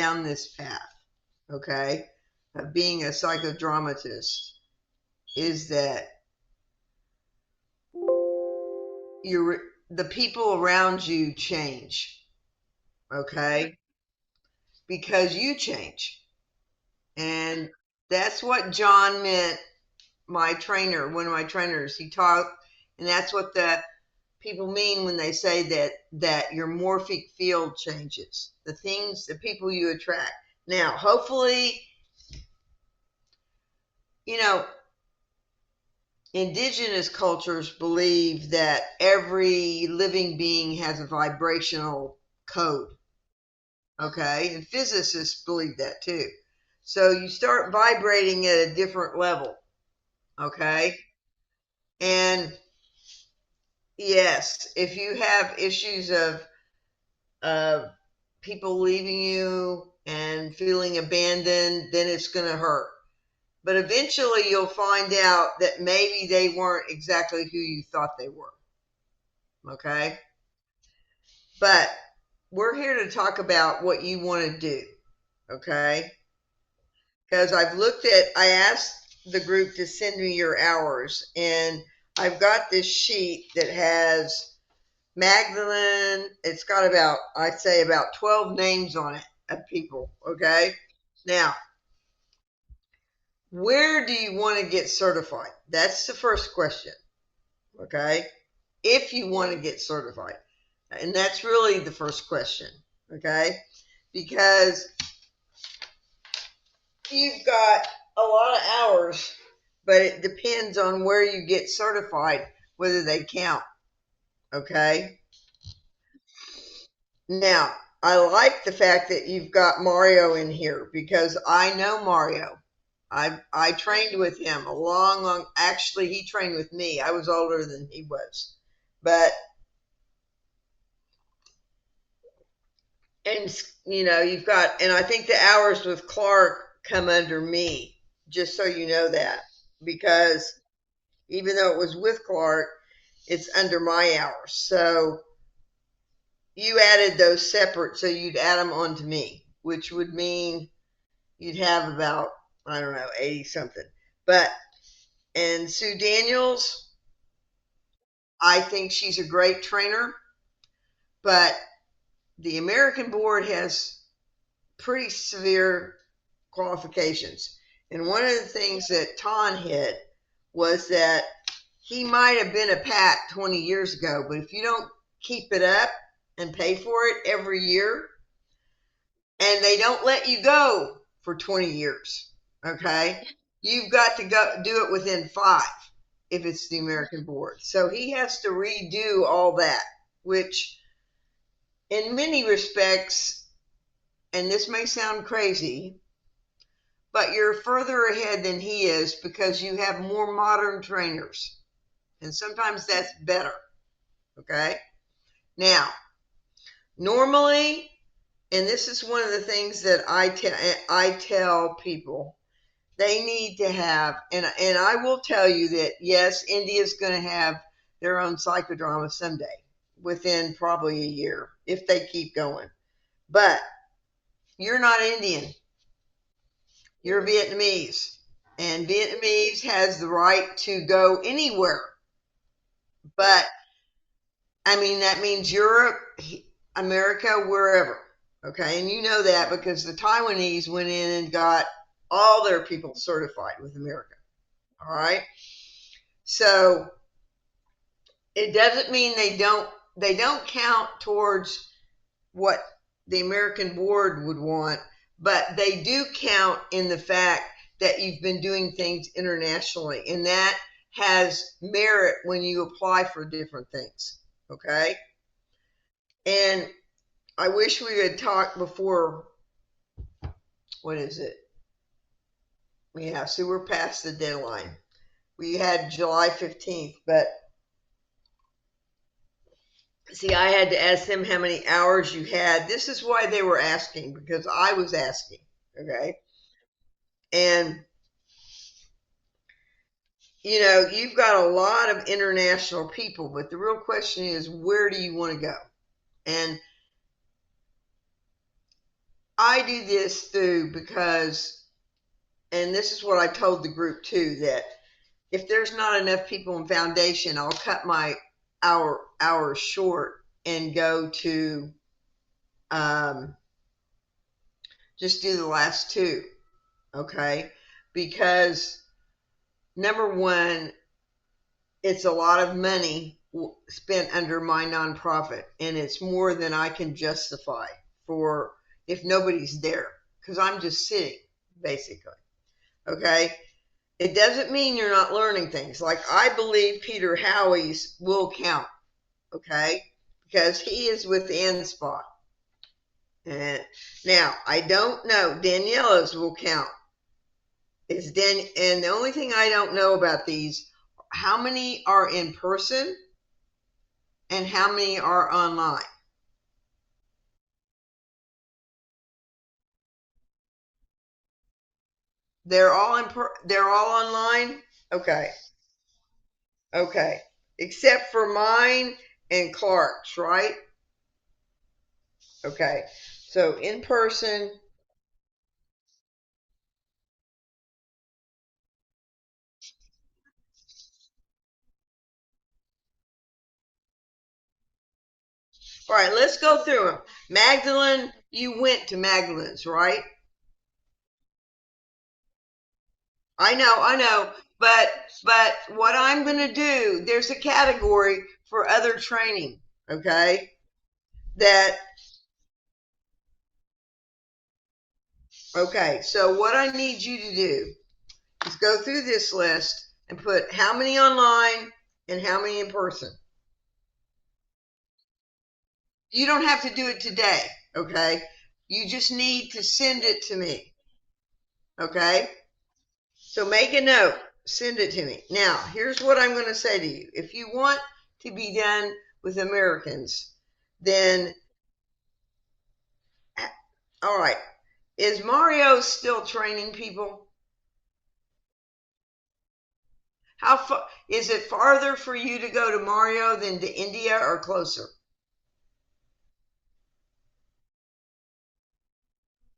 down this path, okay, of being a psychodramatist is that the people around you change, okay, because you change. And that's what John meant, my trainer, one of my trainers. He taught, and that's what the people mean when they say that your morphic field changes. The people you attract. Now, hopefully, you know, indigenous cultures believe that every living being has a vibrational code. Okay, and physicists believe that too. So you start vibrating at a different level. Okay, and yes, if you have issues of uh, people leaving you and feeling abandoned, then it's going to hurt. But eventually you'll find out that maybe they weren't exactly who you thought they were. Okay? But we're here to talk about what you want to do. Okay? Because I asked the group to send me your hours, and I've got this sheet that has Magdalene. It's got I'd say about 12 names on it of people. Okay. Now, where do you want to get certified? That's the first question. Okay. If you want to get certified. And that's really the first question. Okay. Because you've got a lot of hours, but it depends on where you get certified, whether they count. Okay. Now, I like the fact that you've got Mario in here because I know Mario. I trained with him a long. Actually, he trained with me. I was older than he was, but and you've got, and I think the hours with Clark come under me. Just so you know that, because even though it was with Clark, it's under my hours. So you added those separate, so you'd add them onto me, which would mean you'd have about, I don't know, 80 something. But, and Sue Daniels, I think she's a great trainer, but the American board has pretty severe qualifications. And one of the things that Ton hit was that he might have been a PAT 20 years ago, but if you don't keep it up and pay for it every year, and they don't let you go for 20 years, okay? You've got to go do it within 5 if it's the American board. So he has to redo all that, which in many respects, and this may sound crazy, but you're further ahead than he is because you have more modern trainers. And sometimes that's better, okay? Now, normally, and this is one of the things that I tell people, they need to have, and I will tell you that yes, India's going to have their own psychodrama someday, within probably a year, if they keep going. But you're not Indian, you're Vietnamese, and Vietnamese has the right to go anywhere. But I mean, that means Europe, America, wherever. Okay, and you know that because the Taiwanese went in and got all their people certified with America. All right. So it doesn't mean they don't count towards what the American board would want, but they do count in the fact that you've been doing things internationally, and that has merit when you apply for different things. Okay. And I wish we had talked before. What is it? Yeah, so we're past the deadline. We had July 15th, but see, I had to ask them how many hours you had. This is why they were asking, because I was asking. Okay. And, you've got a lot of international people, but the real question is, where do you want to go? And I do this through because, and this is what I told the group too, that if there's not enough people in foundation, I'll cut my hours short and go to um, just do the last two. Okay, because number one, it's a lot of money spent under my nonprofit, and it's more than I can justify for if nobody's there because I'm just sitting basically. Okay, it doesn't mean you're not learning things. Like I believe Peter Howie's will count. Okay, because he is with Spot. And now I don't know Daniela's will count. Is Dan and the only thing I don't know about these, how many are in person and how many are online? They're all online? Okay. Okay. Except for mine and Clark's, right? Okay. So in person. All right, let's go through them. Magdalene, you went to Magdalene's, right? I know. But what I'm going to do, there's a category for other training, okay? That Okay, so what I need you to do is go through this list and put how many online and how many in person. You don't have to do it today, okay? You just need to send it to me, okay? So make a note, send it to me. Now, here's what I'm going to say to you. If you want to be done with Americans, then, all right, is Mario still training people? How far is it farther for you to go to Mario than to India or closer?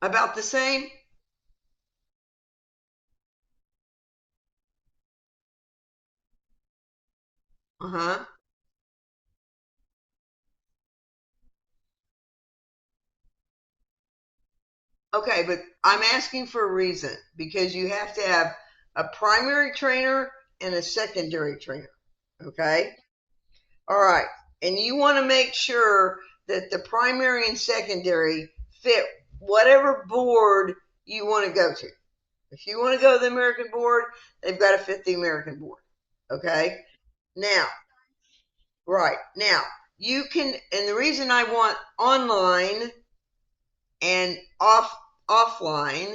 About the same? Uh-huh. Okay, but I'm asking for a reason because you have to have a primary trainer and a secondary trainer. Okay? All right. And you want to make sure that the primary and secondary fit whatever board you want to go to. If you want to go to the American board, they've got to fit the American board. Okay? Now, right. Now, you can, and the reason I want online and offline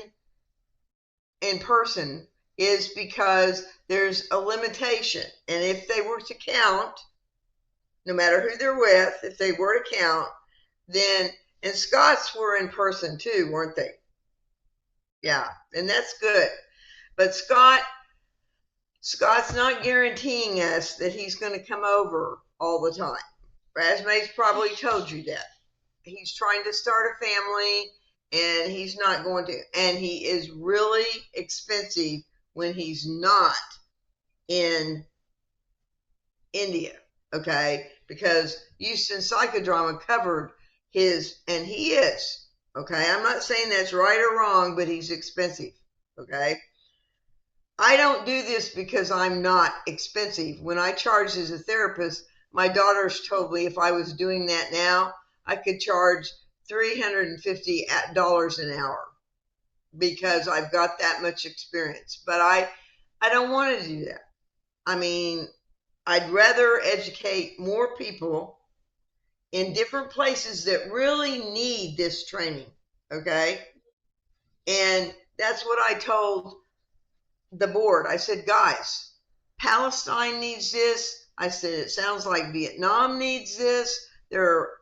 in person is because there's a limitation. And if they were to count, no matter who they're with, if they were to count, then, and Scott's were in person too, weren't they? Yeah, and that's good. But Scott's not guaranteeing us that he's going to come over all the time. Razmay's probably told you that. He's trying to start a family and he's not going to, and he is really expensive when he's not in India, okay? Because Houston Psychodrama covered his, and he is, okay? I'm not saying that's right or wrong, but he's expensive, okay? I don't do this because I'm not expensive. When I charged as a therapist, my daughters told me if I was doing that now, I could charge $350 an hour because I've got that much experience. But I don't want to do that. I mean, I'd rather educate more people in different places that really need this training. Okay. And that's what I told the board. I said, guys, Palestine needs this. I said, it sounds like Vietnam needs this.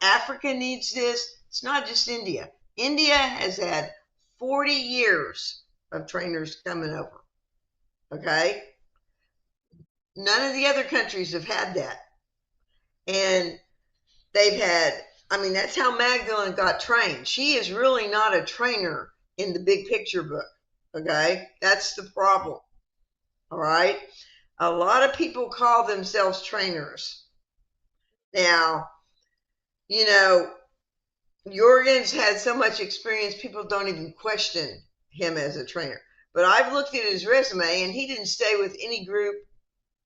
Africa needs this. It's not just India. India has had 40 years of trainers coming over. Okay. None of the other countries have had that. And they've had I mean, that's how Magdalene got trained. She is really not a trainer in the big picture book. Okay. That's the problem. All right. A lot of people call themselves trainers. Now, you know, Jorgen's had so much experience, people don't even question him as a trainer. But I've looked at his resume and he didn't stay with any group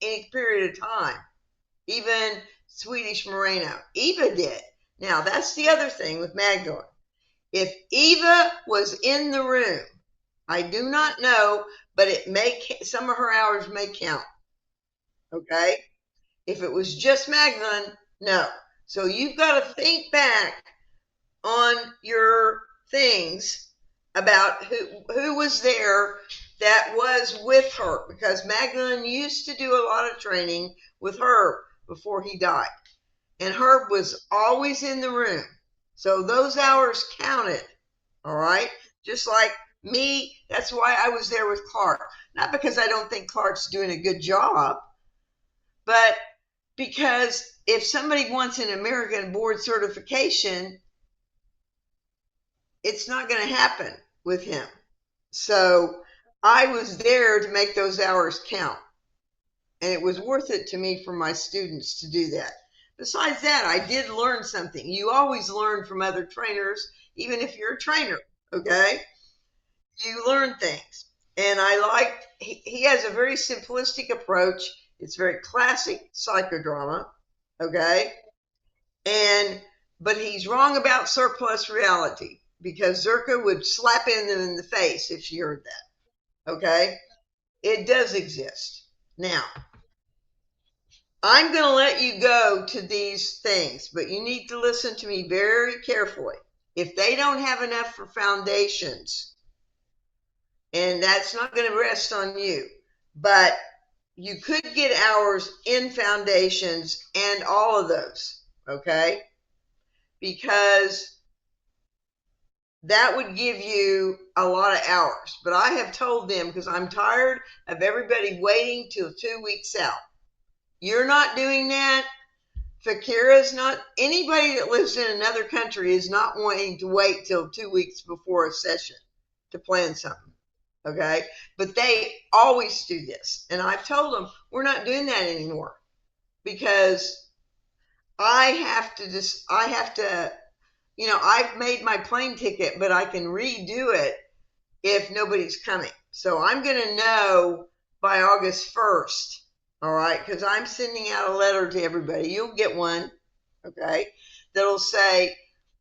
any period of time, even Swedish Moreno. Eva did. Now, that's the other thing with Magdalene. If Eva was in the room, I do not know, but it may some of her hours may count. Okay? If it was just Magdalene, no. So you've got to think back on your things about who was there that was with her, because Magdalene used to do a lot of training with Herb before he died, and Herb was always in the room, so those hours counted. All right, just like me, that's why I was there with Clark, not because I don't think Clark's doing a good job, but because if somebody wants an American board certification, it's not going to happen with him. So I was there to make those hours count. And it was worth it to me for my students to do that. Besides that, I did learn something. You always learn from other trainers, even if you're a trainer, okay? You learn things. And I liked, he has a very simplistic approach. It's very classic psychodrama, okay? And but he's wrong about surplus reality, because Zerka would slap him in the face if she heard that. Okay, it does exist. Now, I'm going to let you go to these things, but you need to listen to me very carefully. If they don't have enough for foundations, and that's not going to rest on you, but you could get hours in foundations and all of those, okay? Because that would give you a lot of hours. But I have told them, because I'm tired of everybody waiting till 2 weeks out. You're not doing that. Fakira's not, anybody that lives in another country is not wanting to wait till 2 weeks before a session to plan something. Okay. But they always do this. And I've told them we're not doing that anymore, because I have to, I've made my plane ticket, but I can redo it if nobody's coming. So I'm going to know by August 1st. All right. Because I'm sending out a letter to everybody. You'll get one. Okay. That'll say,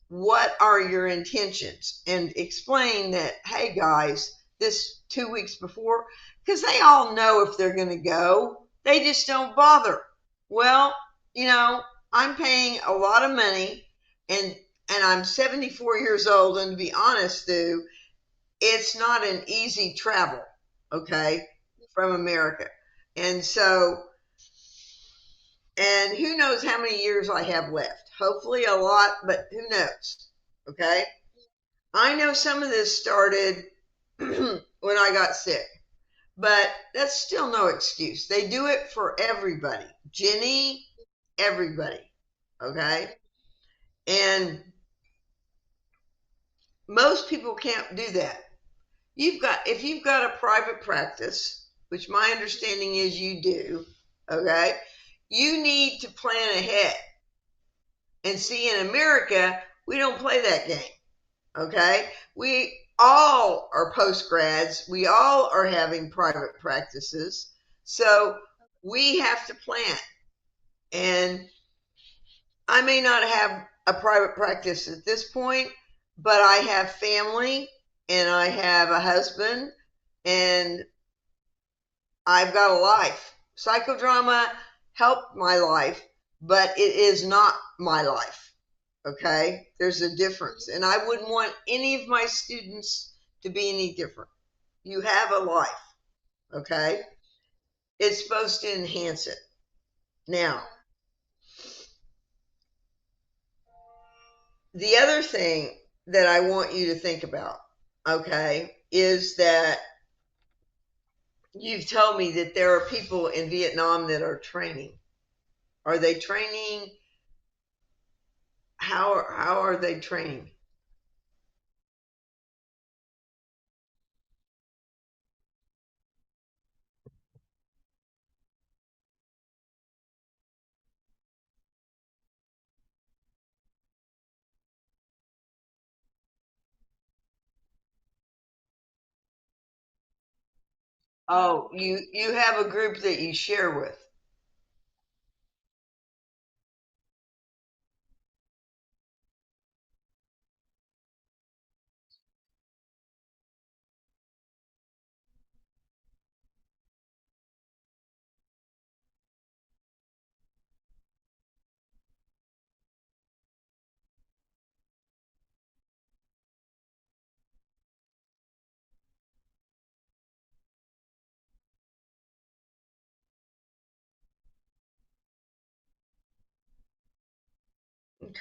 what are your intentions? And explain that, hey guys, this 2 weeks before, because they all know if they're going to go. They just don't bother. Well, I'm paying a lot of money, and I'm 74 years old, and to be honest, Stu, it's not an easy travel, okay, from America. And so, and who knows how many years I have left. Hopefully a lot, but who knows, okay? I know some of this started when I got sick, but that's still no excuse. They do it for everybody. Jenny, everybody, okay? And most people can't do that. If you've got a private practice, which my understanding is you do, okay, you need to plan ahead. And see, in America, we don't play that game, okay? We all are post grads, we all are having private practices, so we have to plan. And I may not have a private practice at this point, but I have family and I have a husband and I've got a life. Psychodrama helped my life, but it is not my life. Okay? There's a difference. And I wouldn't want any of my students to be any different. You have a life. Okay? It's supposed to enhance it. Now, the other thing that I want you to think about, okay, is that you've told me that there are people in Vietnam that are training. Are they training? how are they training? Oh, you have a group that you share with.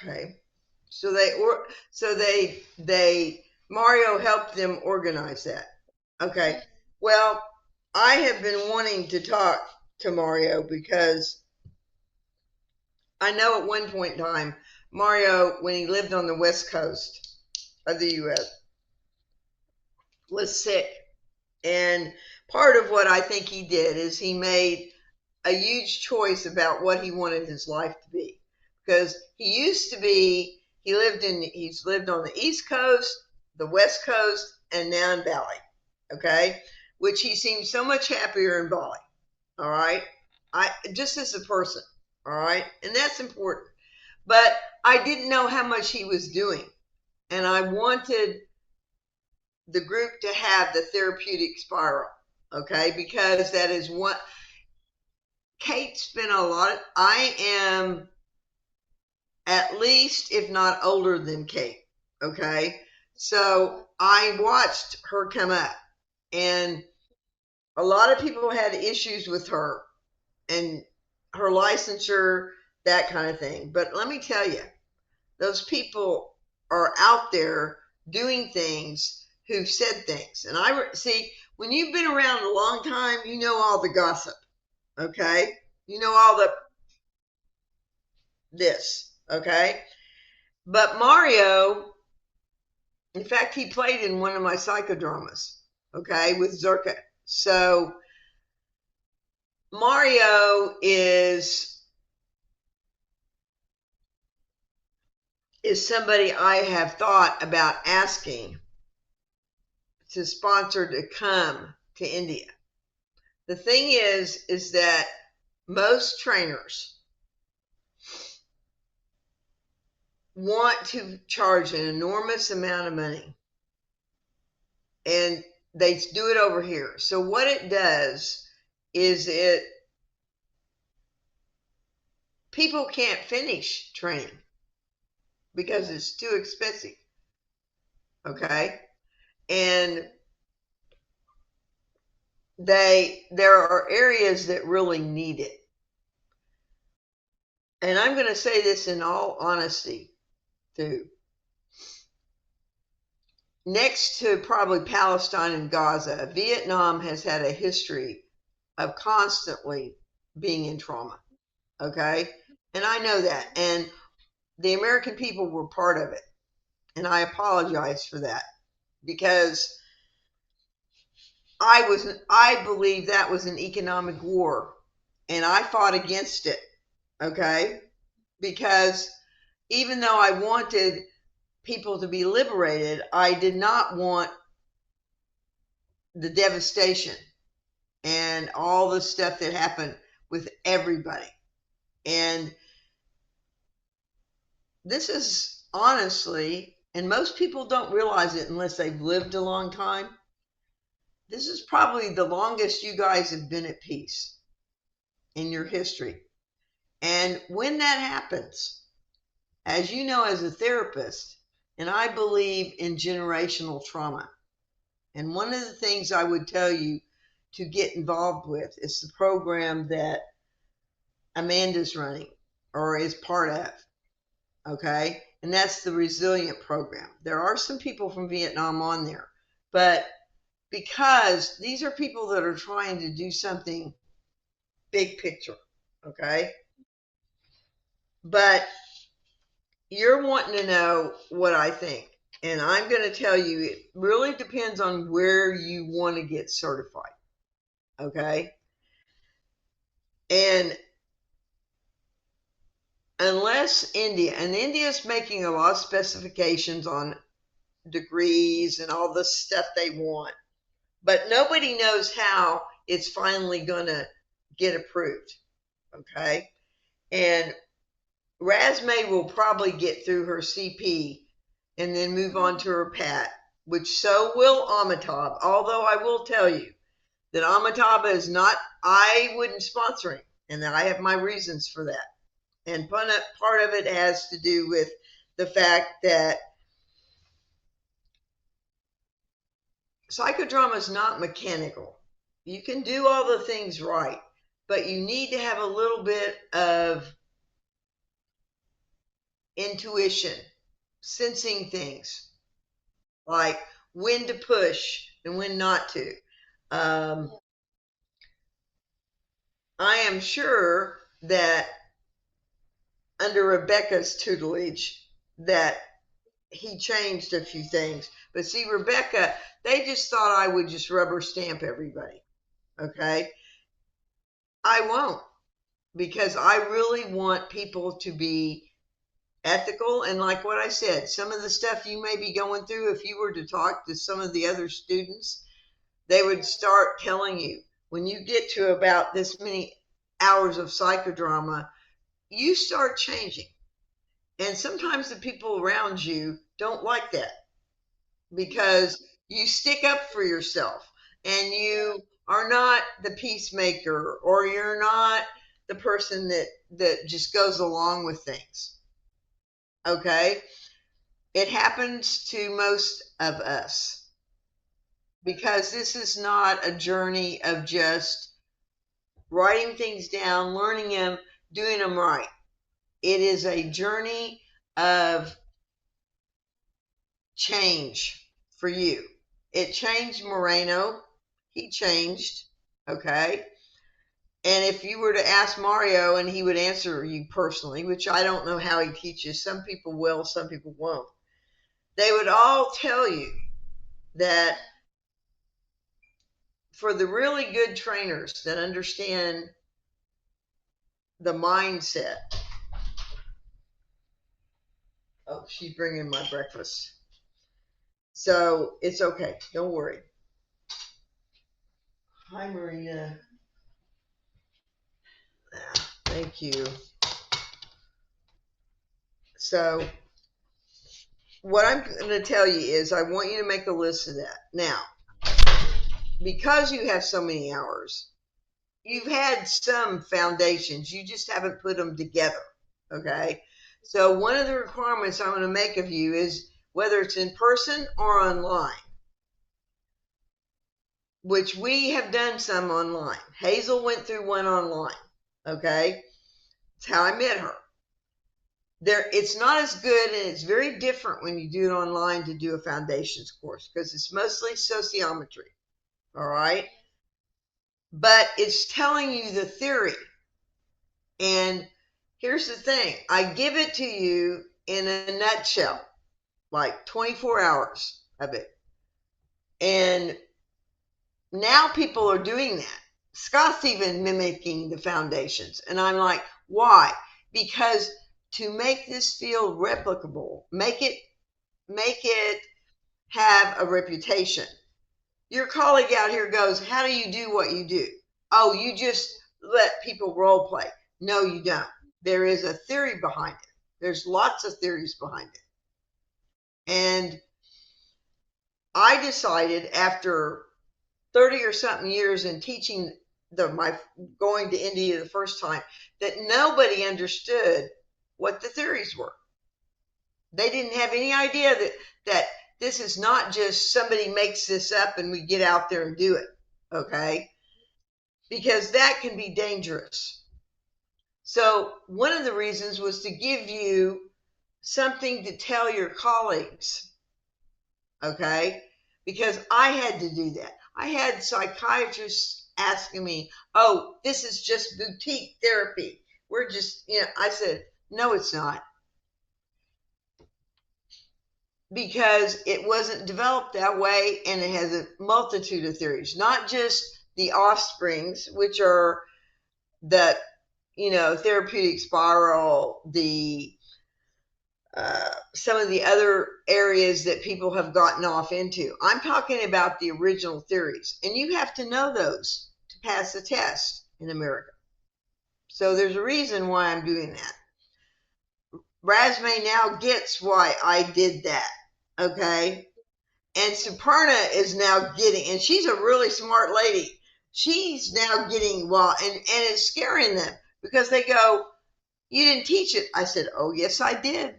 Okay. So they Mario helped them organize that. Okay. Well, I have been wanting to talk to Mario because I know at one point in time, Mario, when he lived on the west coast of the US, was sick. And part of what I think he did is he made a huge choice about what he wanted his life to be. Because he's lived on the East Coast, the West Coast, and now in Bali. Okay. Which he seems so much happier in Bali. All right. I just as a person. All right. And that's important. But I didn't know how much he was doing. And I wanted the group to have the therapeutic spiral. Okay. Because that is what Kate spent a lot of, I am at least, if not older than Kate. Okay. So I watched her come up, and a lot of people had issues with her and her licensure, that kind of thing. But let me tell you, those people are out there doing things who've said things. And I see, when you've been around a long time, you know all the gossip. Okay. You know all the this. Okay. But Mario, in fact, he played in one of my psychodramas, okay, with Zerka. So Mario is somebody I have thought about asking to sponsor to come to India. The thing is that most trainers want to charge an enormous amount of money, and they do it over here. So what it does is it people can't finish training because it's too expensive. Okay. And there are areas that really need it. And I'm going to say this in all honesty too. Next to probably Palestine and Gaza, Vietnam has had a history of constantly being in trauma. Okay. And I know that. And the American people were part of it. And I apologize for that because I believe that was an economic war, and I fought against it. Okay, because even though I wanted people to be liberated, I did not want the devastation and all the stuff that happened with everybody. And this is honestly, and most people don't realize it unless they've lived a long time. This is probably the longest you guys have been at peace in your history. And when that happens, as you know, as a therapist, and I believe in generational trauma. And one of the things I would tell you to get involved with is the program that Amanda's running or is part of. Okay. And that's the Resilient program. There are some people from Vietnam on there, but because these are people that are trying to do something big picture. Okay. But you're wanting to know what I think. And I'm going to tell you, it really depends on where you want to get certified. Okay. And unless and India's making a lot of specifications on degrees and all the stuff they want, but nobody knows how it's finally going to get approved. Okay. And Razmay will probably get through her CP and then move on to her PAT, which so will Amitabh. Although I will tell you that Amitabh is not, I wouldn't sponsor him, and I have my reasons for that. And part of it has to do with the fact that psychodrama is not mechanical. You can do all the things right, but you need to have a little bit of intuition, sensing things like when to push and when not to. Um, I am sure that under Rebecca's tutelage that he changed a few things. But see, Rebecca, they just thought I would just rubber stamp everybody. Okay. I won't, because I really want people to be ethical. And like what I said, some of the stuff you may be going through, if you were to talk to some of the other students, they would start telling you when you get to about this many hours of psychodrama, you start changing. And sometimes the people around you don't like that because you stick up for yourself and you are not the peacemaker, or you're not the person that just goes along with things. Okay? It happens to most of us because this is not a journey of just writing things down, learning them, doing them right. It is a journey of change for you. It changed Moreno. He changed. Okay. And if you were to ask Mario and he would answer you personally, which I don't know how he teaches, some people will, some people won't, they would all tell you that for the really good trainers that understand the mindset, oh, she's bringing my breakfast. So it's okay. Don't worry. Hi, Marina. Thank you. So what I'm going to tell you is I want you to make a list of that. Now, because you have so many hours, you've had some foundations. You just haven't put them together. Okay. So one of the requirements I'm going to make of you is whether it's in person or online, which we have done some online. Hazel went through one online. Okay. That's how I met her. It's not as good, and it's very different when you do it online to do a foundations course because it's mostly sociometry. All right. But it's telling you the theory. And here's the thing, I give it to you in a nutshell, like 24 hours of it. And now people are doing that. Scott's even mimicking the foundations. And I'm like, why? Because to make this field replicable, make it have a reputation. Your colleague out here goes, how do you do what you do? Oh, you just let people role play. No, you don't. There is a theory behind it. There's lots of theories behind it. And I decided after 30 or something years in teaching my going to India the first time that nobody understood what the theories were. They didn't have any idea that this is not just somebody makes this up and we get out there and do it. Okay? Because that can be dangerous. So one of the reasons was to give you something to tell your colleagues. Okay? Because I had to do that. I had psychiatrists asking me, oh, this is just boutique therapy. We're just, I said, no, it's not. because it wasn't developed that way, and it has a multitude of theories, not just the offsprings, which are the therapeutic spiral, the some of the other areas that people have gotten off into. I'm talking about the original theories, and you have to know those to pass the test in America. So there's a reason why I'm doing that. Rasme now gets why I did that. Okay. And Superna is now getting, and she's a really smart lady. She's now getting, well, and it's scaring them because they go, "You didn't teach it." I said, "Oh, yes, I did."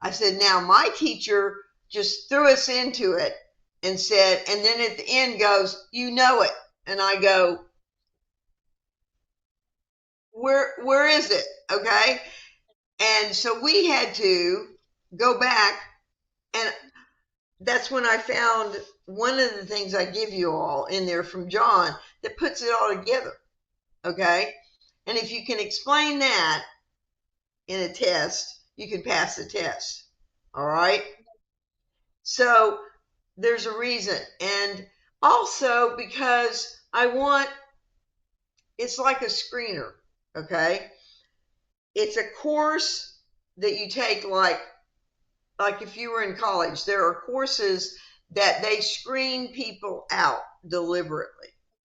I said, "Now my teacher just threw us into it and said," and then at the end goes, "You know it." And I go, where is it? Okay. And so we had to go back, and that's when I found one of the things I give you all in there from John that puts it all together. Okay. And if you can explain that in a test, you can pass the test. All right. So there's a reason. And also because I want, it's like a screener. Okay. It's a course that you take, like if you were in college, there are courses that they screen people out deliberately.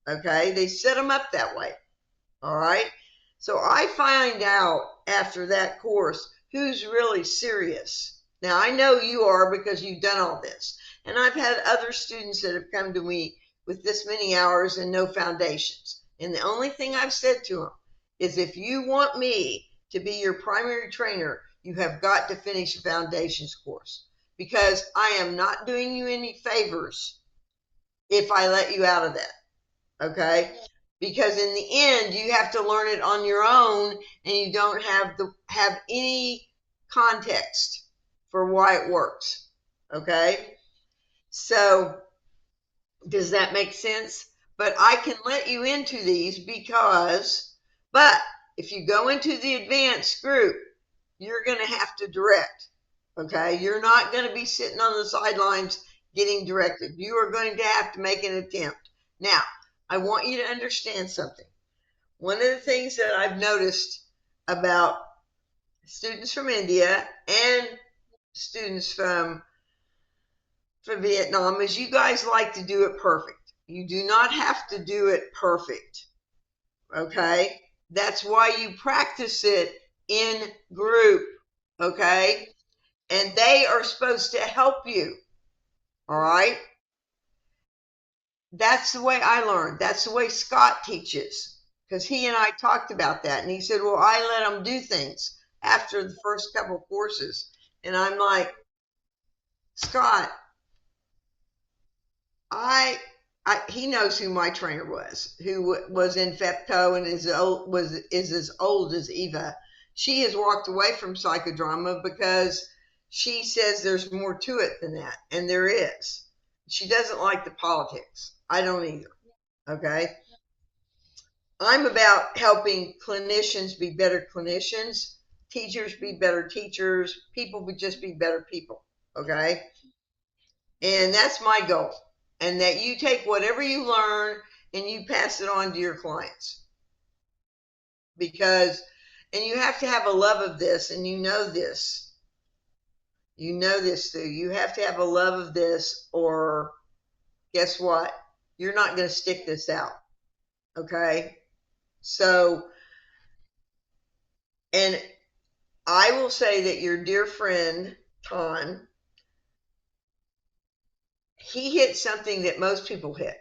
Okay. They set them up that way. All right. So I find out after that course who's really serious. Now I know you are because you've done all this. And I've had other students that have come to me with this many hours and no foundations. And the only thing I've said to them is if you want me to be your primary trainer, you have got to finish a foundations course because I am not doing you any favors if I let you out of that. Okay. Because in the end you have to learn it on your own, and you don't have any context for why it works. Okay. So does that make sense? But I can let you into these because, but if you go into the advanced group, you're going to have to direct. Okay. You're not going to be sitting on the sidelines getting directed. You are going to have to make an attempt. Now, I want you to understand something. One of the things that I've noticed about students from India and students from Vietnam is you guys like to do it perfect. You do not have to do it perfect. Okay? That's why you practice it in group. Okay? And they are supposed to help you. All right? That's the way I learned. That's the way Scott teaches. Because he and I talked about that. And he said, well, I let them do things after the first couple courses. And I'm like, Scott, I, he knows who my trainer was, who was in FEPCO and is as old as Eva. She has walked away from psychodrama because she says there's more to it than that. And there is. She doesn't like the politics. I don't either. Okay. I'm about helping clinicians be better clinicians, teachers be better teachers, people would just be better people. Okay. And that's my goal. And that you take whatever you learn and you pass it on to your clients. Because, and you have to have a love of this, and you know this. You know this too. You have to have a love of this, or guess what? You're not going to stick this out. Okay. So, and I will say that your dear friend, Ton, he hit something that most people hit,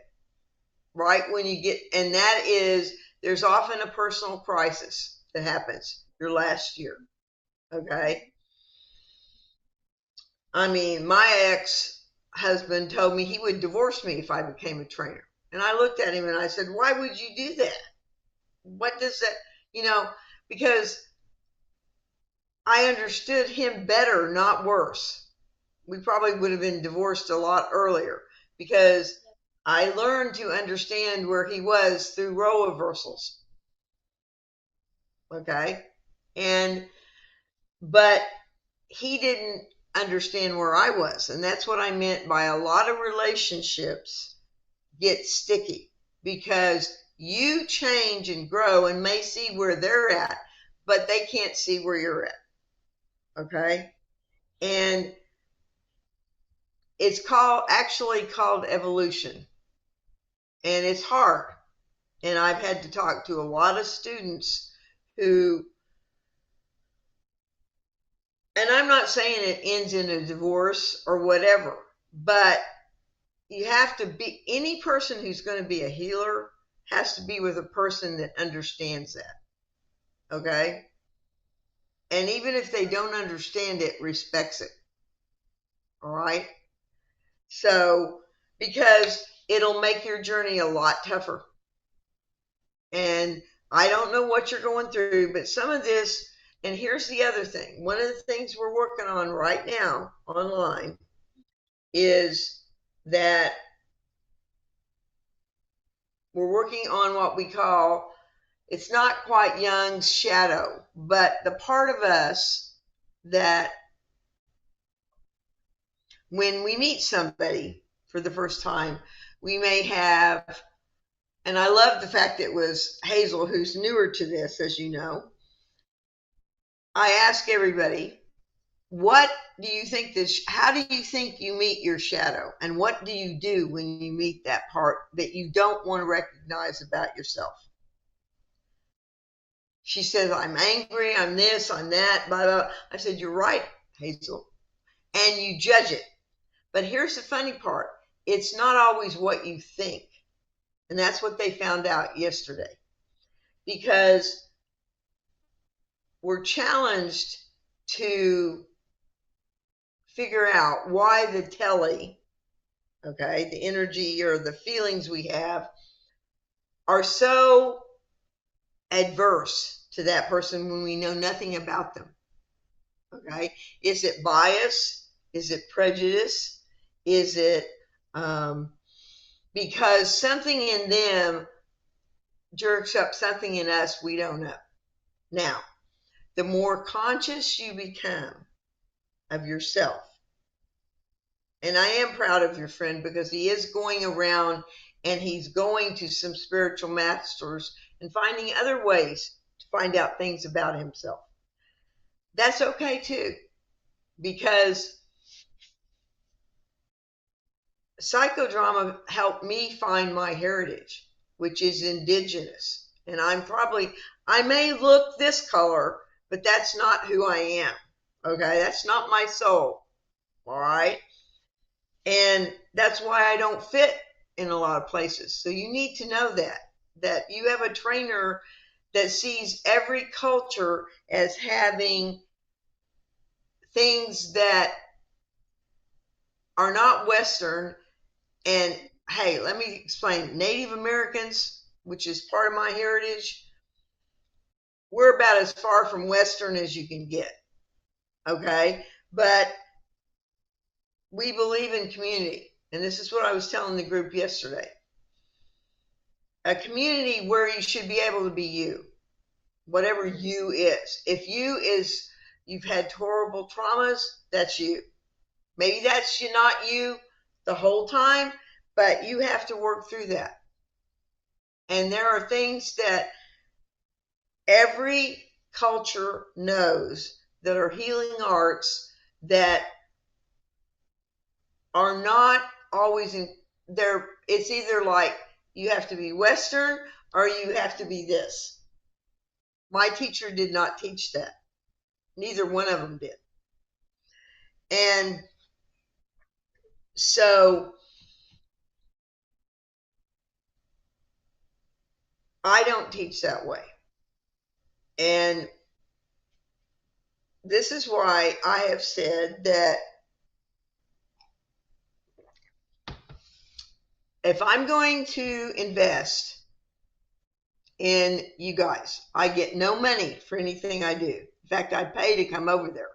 right? When you get, and that is there's often a personal crisis that happens your last year. Okay. I mean, my ex husband told me he would divorce me if I became a trainer. And I looked at him and I said, why would you do that? What does that, you know, because I understood him better, not worse. We probably would have been divorced a lot earlier because I learned to understand where he was through role reversals. Okay. And, but he didn't understand where I was. And that's what I meant by a lot of relationships get sticky because you change and grow and may see where they're at, but they can't see where you're at. Okay. And it's actually called evolution. And it's hard. And I've had to talk to a lot of students who, and I'm not saying it ends in a divorce or whatever, but you have to be, any person who's going to be a healer has to be with a person that understands that. Okay. And even if they don't understand it, respects it. All right. So, because it'll make your journey a lot tougher. And I don't know what you're going through, but some of this, and here's the other thing. One of the things we're working on right now online is that we're working on what we call, it's not quite Jung's shadow, but the part of us that when we meet somebody for the first time, we may have, and I love the fact that it was Hazel who's newer to this, as you know. I ask everybody, what do you think this, how do you think you meet your shadow? And what do you do when you meet that part that you don't want to recognize about yourself? She says, I'm angry, I'm this, I'm that, blah, blah. I said, you're right, Hazel. And you judge it. But here's the funny part. It's not always what you think. And that's what they found out yesterday. Because we're challenged to figure out why the telly, okay, the energy or the feelings we have are so adverse to that person when we know nothing about them. Okay. Is it bias? Is it prejudice? Is it because something in them jerks up something in us we don't know? Now, the more conscious you become of yourself, and I am proud of your friend because he is going around and he's going to some spiritual masters and finding other ways to find out things about himself. That's okay too, because psychodrama helped me find my heritage, which is indigenous. And I may look this color, but that's not who I am. Okay, that's not my soul. All right. And that's why I don't fit in a lot of places. So you need to know that you have a trainer that sees every culture as having things that are not Western. And hey, let me explain. Native Americans, which is part of my heritage, we're about as far from Western as you can get. Okay. But we believe in community. And this is what I was telling the group yesterday. A community where you should be able to be you, whatever you is. If you is, you've had horrible traumas, that's you. Maybe that's not you the whole time, but you have to work through that. And there are things that every culture knows that are healing arts that are not always in there. It's either like you have to be Western or you have to be this. My teacher did not teach that. Neither one of them did. And so I don't teach that way. And this is why I have said that if I'm going to invest in you guys, I get no money for anything I do. In fact, I pay to come over there.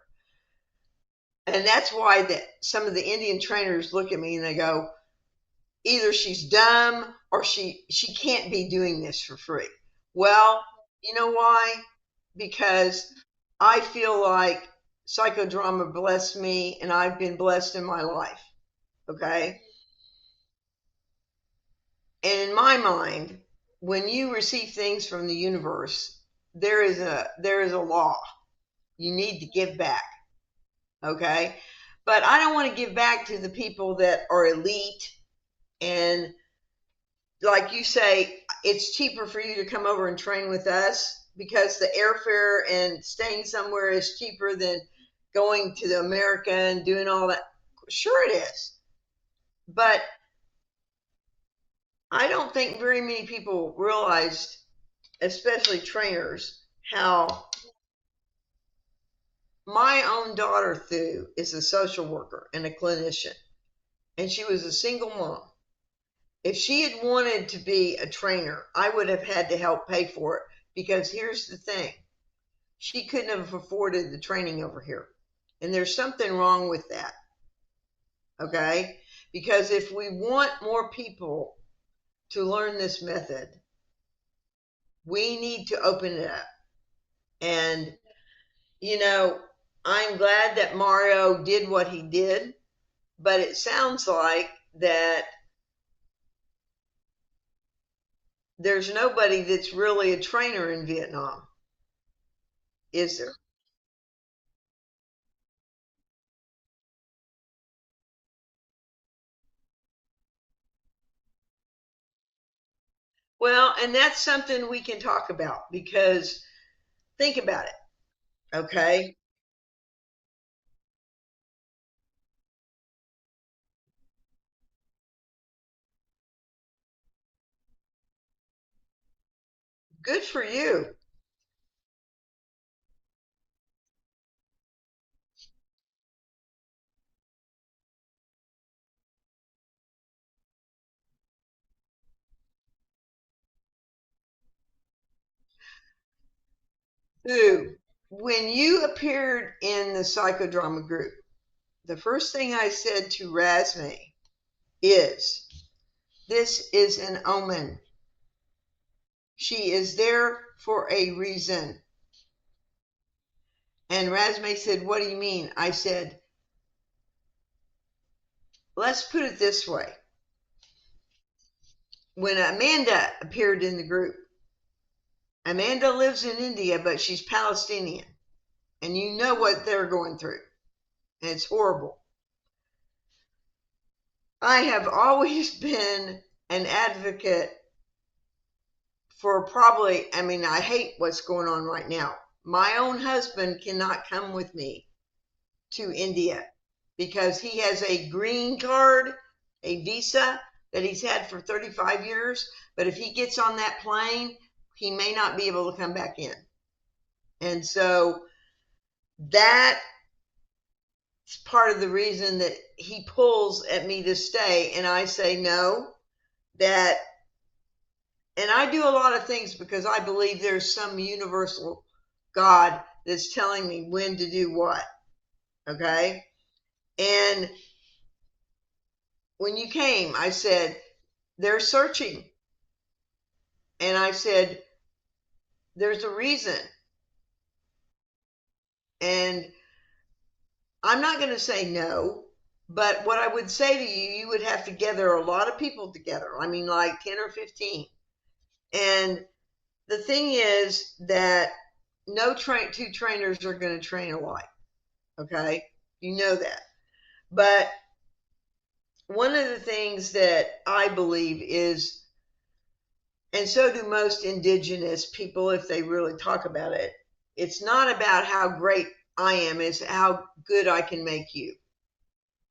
And that's why that some of the Indian trainers look at me and they go, either she's dumb or she can't be doing this for free. Well, you know why? Because I feel like psychodrama blessed me, and I've been blessed in my life. Okay. And in my mind, when you receive things from the universe, there is a law. You need to give back. Okay. But I don't want to give back to the people that are elite and, like you say, it's cheaper for you to come over and train with us because the airfare and staying somewhere is cheaper than going to the America and doing all that. Sure, it is. But I don't think very many people realized, especially trainers, how my own daughter, Thu, is a social worker and a clinician, and she was a single mom. If she had wanted to be a trainer, I would have had to help pay for it because here's the thing, she couldn't have afforded the training over here. And there's something wrong with that. Okay? Because if we want more people to learn this method, we need to open it up. And, you know, I'm glad that Mario did what he did, but it sounds like that there's nobody that's really a trainer in Vietnam, is there? Well, and that's something we can talk about because think about it, okay? Good for you. Ooh, when you appeared in the psychodrama group, the first thing I said to Rasme is, this is an omen. She is there for a reason. And Rasme said, what do you mean? I said, let's put it this way. When Amanda appeared in the group, Amanda lives in India, but she's Palestinian. And you know what they're going through. And it's horrible. I have always been an advocate for probably, I mean, I hate what's going on right now. My own husband cannot come with me to India because he has a green card, a visa that he's had for 35 years. But if he gets on that plane, he may not be able to come back in. And so that's part of the reason that he pulls at me to stay. And I say no, that, and I do a lot of things because I believe there's some universal God that's telling me when to do what. Okay. And when you came, I said, they're searching. And I said, there's a reason. And I'm not going to say no, but what I would say to you, you would have to gather a lot of people together. I mean, like 10 or 15. And the thing is that no two trainers are going to train alike. Okay. You know that. But one of the things that I believe is, and so do most indigenous people if they really talk about it, it's not about how great I am, it's how good I can make you.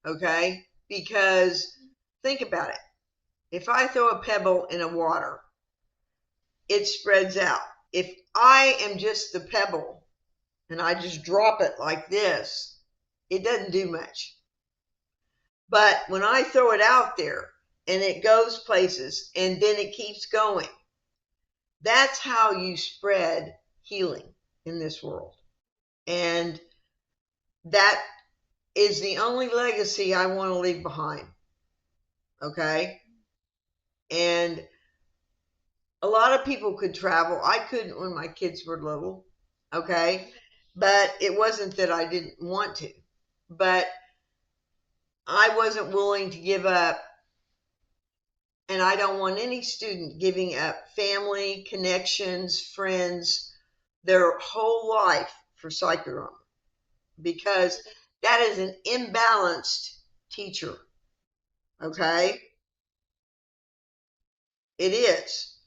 Okay? Because think about it. If I throw a pebble in a water, it spreads out. If I am just the pebble and I just drop it like this, it doesn't do much. But when I throw it out there and it goes places and then it keeps going, that's how you spread healing in this world. And that is the only legacy I want to leave behind. Okay. And a lot of people could travel. I couldn't when my kids were little. Okay. But it wasn't that I didn't want to, but I wasn't willing to give up. And I don't want any student giving up family, connections, friends, their whole life for psychodrama, because that is an imbalanced teacher. Okay? It is.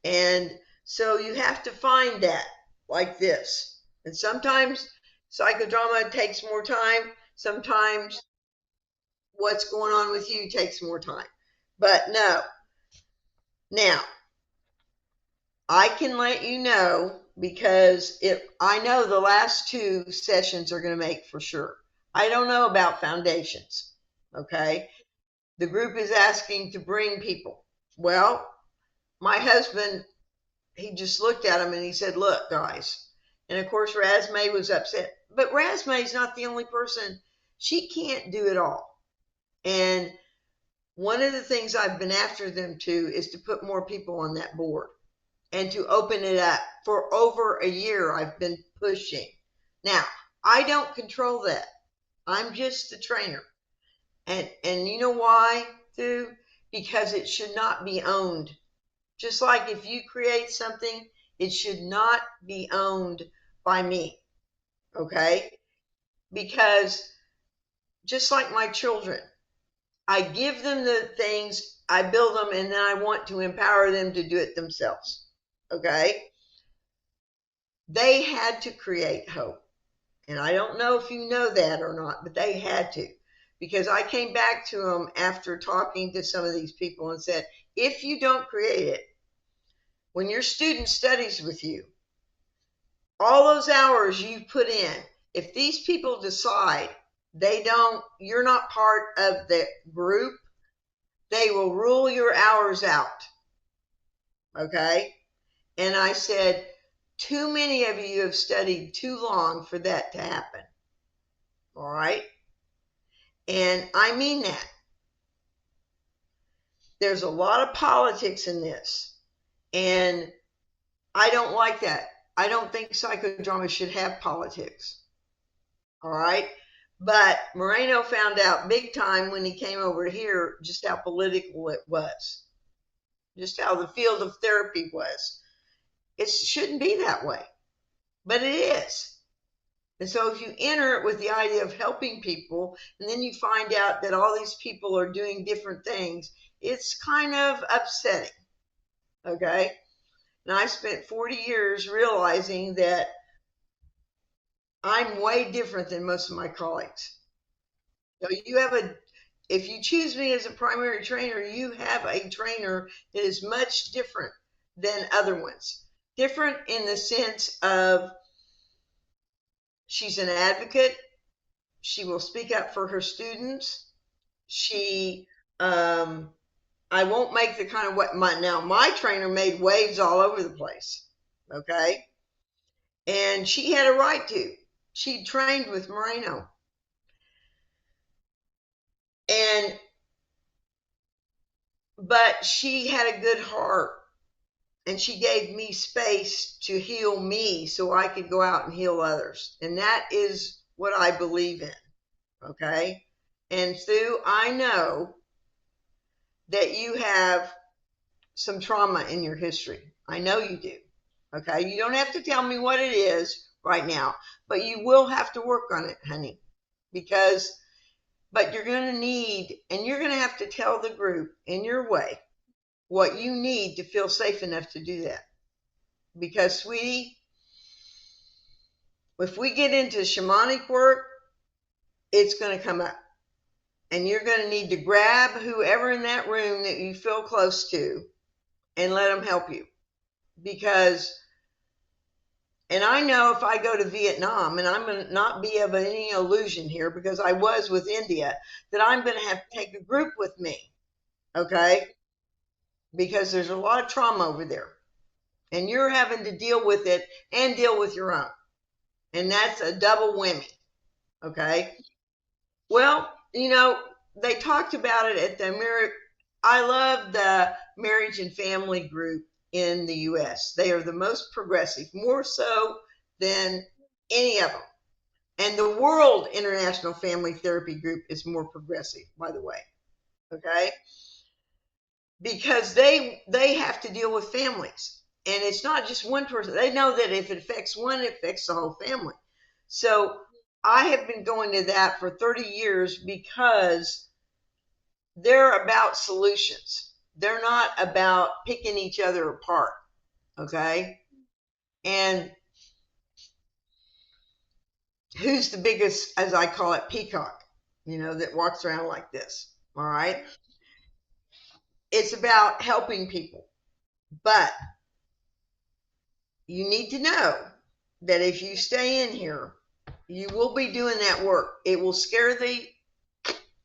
And so you have to find that like this. And sometimes psychodrama takes more time. Sometimes what's going on with you takes more time. But no. Now, I can let you know because I know the last two sessions are going to make for sure. I don't know about foundations. Okay. The group is asking to bring people. Well, my husband, he just looked at him and he said, "Look, guys." And of course, Razmay was upset. But Razmay's not the only person. She can't do it all. And one of the things I've been after them to is to put more people on that board and to open it up. For over a year, I've been pushing. Now, I don't control that. I'm just the trainer. And you know why, Sue? Because it should not be owned. Just like if you create something, it should not be owned by me. Okay? Because just like my children, I give them the things, I build them, and then I want to empower them to do it themselves. Okay? They had to create hope. And I don't know if you know that or not, but they had to. Because I came back to them after talking to some of these people and said, if you don't create it, when your student studies with you, all those hours you put in, if these people decide you're not part of the group, they will rule your hours out. Okay? And I said, too many of you have studied too long for that to happen. All right? And I mean that. There's a lot of politics in this. And I don't like that. I don't think psychodrama should have politics. All right? But Moreno found out big time when he came over here just how political it was, just how the field of therapy was. It shouldn't be that way, but it is. And so if you enter it with the idea of helping people, and then you find out that all these people are doing different things, it's kind of upsetting. Okay? And I spent 40 years realizing that I'm way different than most of my colleagues. So if you choose me as a primary trainer, you have a trainer that is much different than other ones. Different in the sense of she's an advocate. She will speak up for her students. She, I won't make the kind of what my trainer made waves all over the place. Okay. And she had a right to. She trained with Moreno. And, but she had a good heart and she gave me space to heal me so I could go out and heal others. And that is what I believe in. Okay. And Sue, I know that you have some trauma in your history. I know you do. Okay. You don't have to tell me what it is right now, but you will have to work on it, honey, because, but you're going to need, and you're going to have to tell the group in your way what you need to feel safe enough to do that. Because, sweetie, if we get into shamanic work, it's going to come up. And you're going to need to grab whoever in that room that you feel close to and let them help you. Because, and I know if I go to Vietnam, and I'm going to not be of any illusion here because I was with India, that I'm going to have to take a group with me. Okay? Because there's a lot of trauma over there. And you're having to deal with it and deal with your own. And that's a double whammy. Okay? Well, they talked about it at I love the marriage and family group in the US. They are the most progressive, more so than any of them. And the World International Family Therapy Group is more progressive, by the way. Okay? Because they have to deal with families. And it's not just one person. They know that if it affects one, it affects the whole family. So I have been going to that for 30 years because they're about solutions. They're not about picking each other apart. Okay? And who's the biggest, as I call it, peacock, that walks around like this? All right. It's about helping people. But you need to know that if you stay in here, you will be doing that work. It will scare the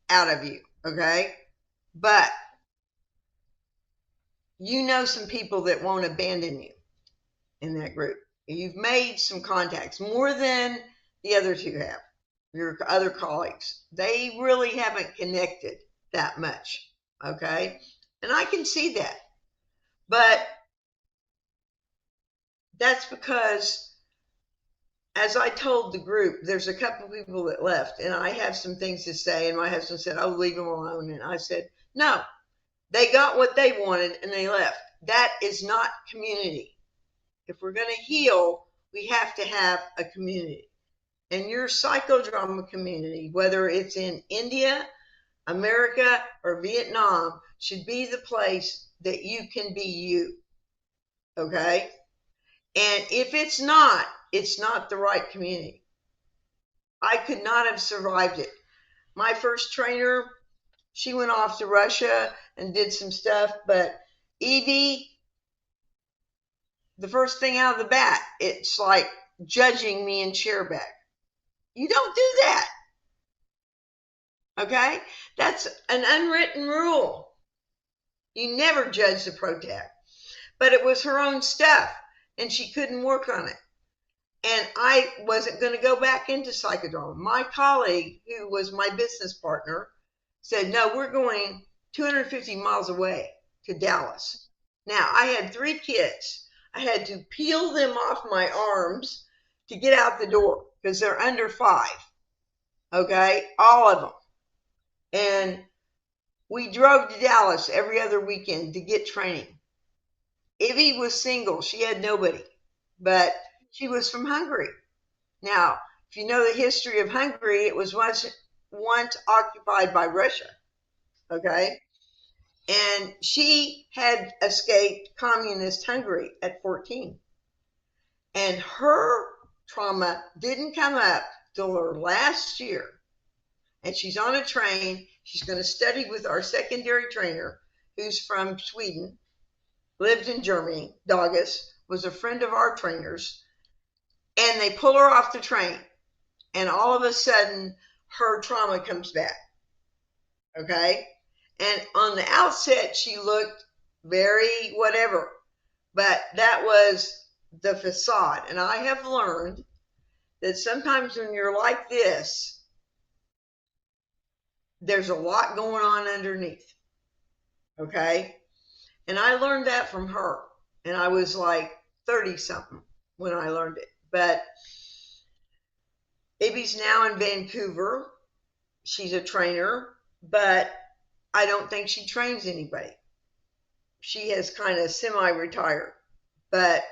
out of you. Okay. But you know some people that won't abandon you in that group. You've made some contacts more than the other two have, your other colleagues. They really haven't connected that much. Okay. And I can see that. But that's because, as I told the group, there's a couple of people that left, and I have some things to say. And my husband said, "Oh, leave them alone." And I said, "No, they got what they wanted and they left. That is not community. If we're going to heal, we have to have a community. And your psychodrama community, whether it's in India, America, or Vietnam, should be the place that you can be you. Okay? And if it's not the right community. I could not have survived it. My first trainer, she went off to Russia and did some stuff, but Evie, the first thing out of the bat, it's like judging me in chairback. You don't do that. Okay? That's an unwritten rule. You never judge the protag. But it was her own stuff, and she couldn't work on it. And I wasn't going to go back into psychodrama. My colleague, who was my business partner, said, "No, we're going 250 miles away to Dallas." Now, I had 3 kids. I had to peel them off my arms to get out the door because they're under 5. Okay? All of them. And we drove to Dallas every other weekend to get training. Ivy was single. She had nobody, but she was from Hungary. Now, if you know the history of Hungary, it was once occupied by Russia. Okay? And she had escaped communist Hungary at 14. And her trauma didn't come up till her last year. And she's on a train. She's going to study with our secondary trainer, who's from Sweden, lived in Germany. Dogus was a friend of our trainers. And they pull her off the train. And all of a sudden, her trauma comes back. Okay? And on the outset, she looked very whatever. But that was the facade. And I have learned that sometimes when you're like this, there's a lot going on underneath. Okay? And I learned that from her. And I was like 30 something when I learned it. But Ibby's now in Vancouver. She's a trainer, but I don't think she trains anybody. She has kind of semi-retired, but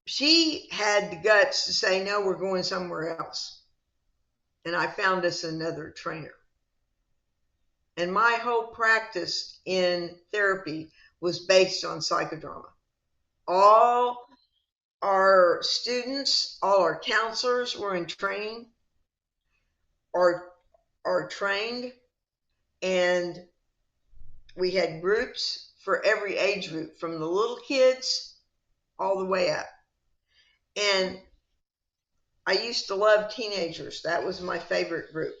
she had the guts to say, "No, we're going somewhere else." And I found us another trainer. And my whole practice in therapy was based on psychodrama. All our students, all our counselors were in training, are trained, and we had groups for every age group, from the little kids all the way up. And I used to love teenagers. That was my favorite group.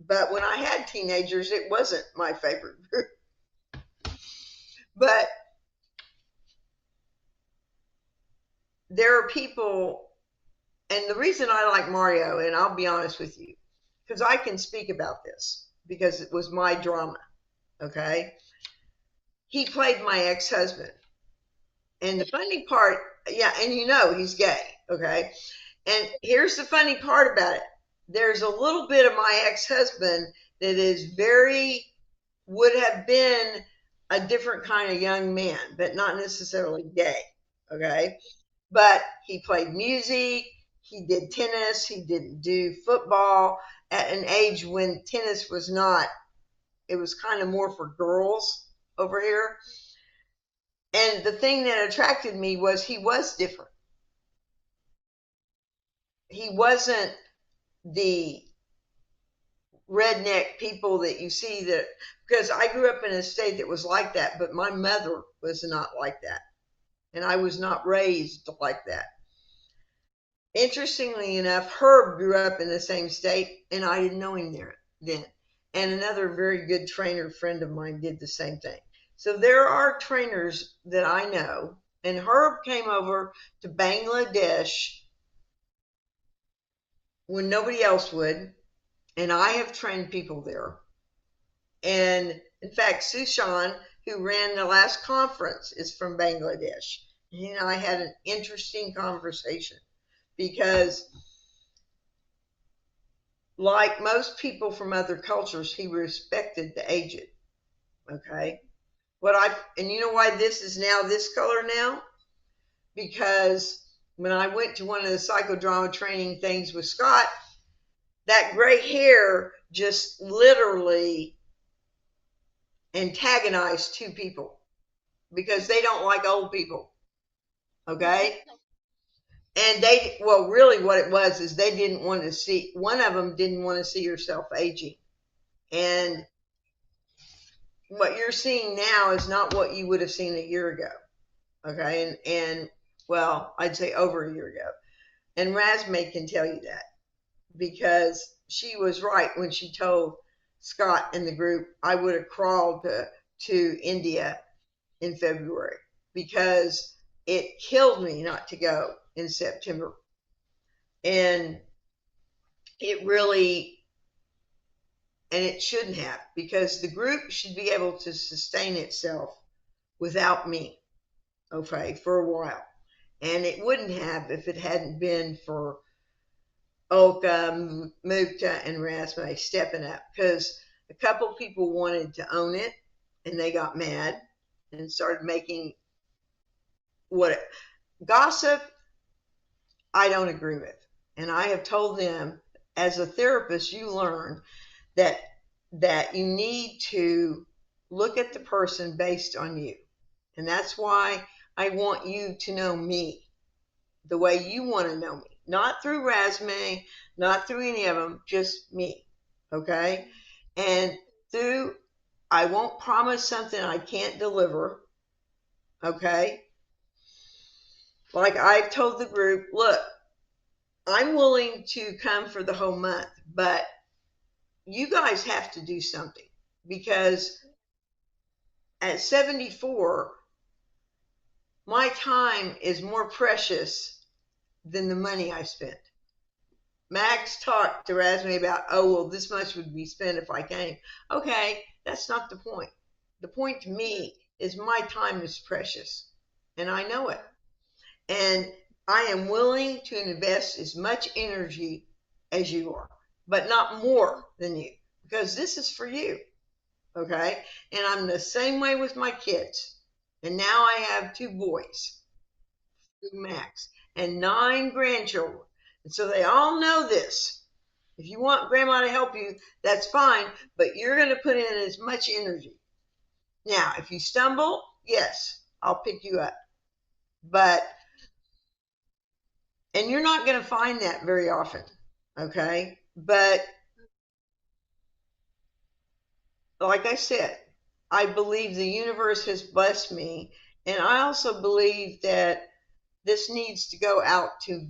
But when I had teenagers, it wasn't my favorite group. But there are people, and the reason I like Mario, and I'll be honest with you, because I can speak about this, because it was my drama, okay? He played my ex-husband. And the funny part yeah, and he's gay. Okay. And here's the funny part about it. There's a little bit of my ex-husband that is would have been a different kind of young man, but not necessarily gay. Okay. But he played music, he did tennis, he didn't do football at an age when tennis was not, it was kind of more for girls over here. And the thing that attracted me was he was different. He wasn't the redneck people that you see that, because I grew up in a state that was like that, but my mother was not like that. And I was not raised like that. Interestingly enough, Herb grew up in the same state, and I didn't know him there then. And another very good trainer friend of mine did the same thing. So there are trainers that I know, and Herb came over to Bangladesh when nobody else would, and I have trained people there. And in fact, Sushan, who ran the last conference, is from Bangladesh. He and I had an interesting conversation because, like most people from other cultures, he respected the aged. Okay. And you know why this is now this color now? Because when I went to one of the psychodrama training things with Scott, that gray hair just literally antagonized two people because they don't like old people. Okay. And well, really what it was is they didn't want to see, one of them didn't want to see herself aging. And what you're seeing now is not what you would have seen a year ago. Okay. And well, I'd say over a year ago. And Razme can tell you that because she was right when she told Scott and the group, I would have crawled to India in February because it killed me not to go in September. And it really, and it shouldn't have, because the group should be able to sustain itself without me, okay, for a while. And it wouldn't have if it hadn't been for Olka, Mukta, and Rasme stepping up, because a couple people wanted to own it and they got mad and started making what gossip I don't agree with. And I have told them, as a therapist, you learn that you need to look at the person based on you. And that's why I want you to know me the way you want to know me. Not through Razme, not through any of them, just me. Okay? And through, I won't promise something I can't deliver. Okay? Like I've told the group, look, I'm willing to come for the whole month, but you guys have to do something because at 74, my time is more precious than the money I spent. Max talked to Razme about, oh, well, this much would be spent if I came. Okay, that's not the point. The point to me is my time is precious, and I know it. And I am willing to invest as much energy as you are, but not more than you, because this is for you. Okay. And I'm the same way with my kids. And now I have two boys, two Max, and 9 grandchildren. And so they all know this. If you want grandma to help you, that's fine, but you're going to put in as much energy. Now, if you stumble, yes, I'll pick you up. But, and you're not going to find that very often. Okay. But like I said, I believe the universe has blessed me. And I also believe that this needs to go out to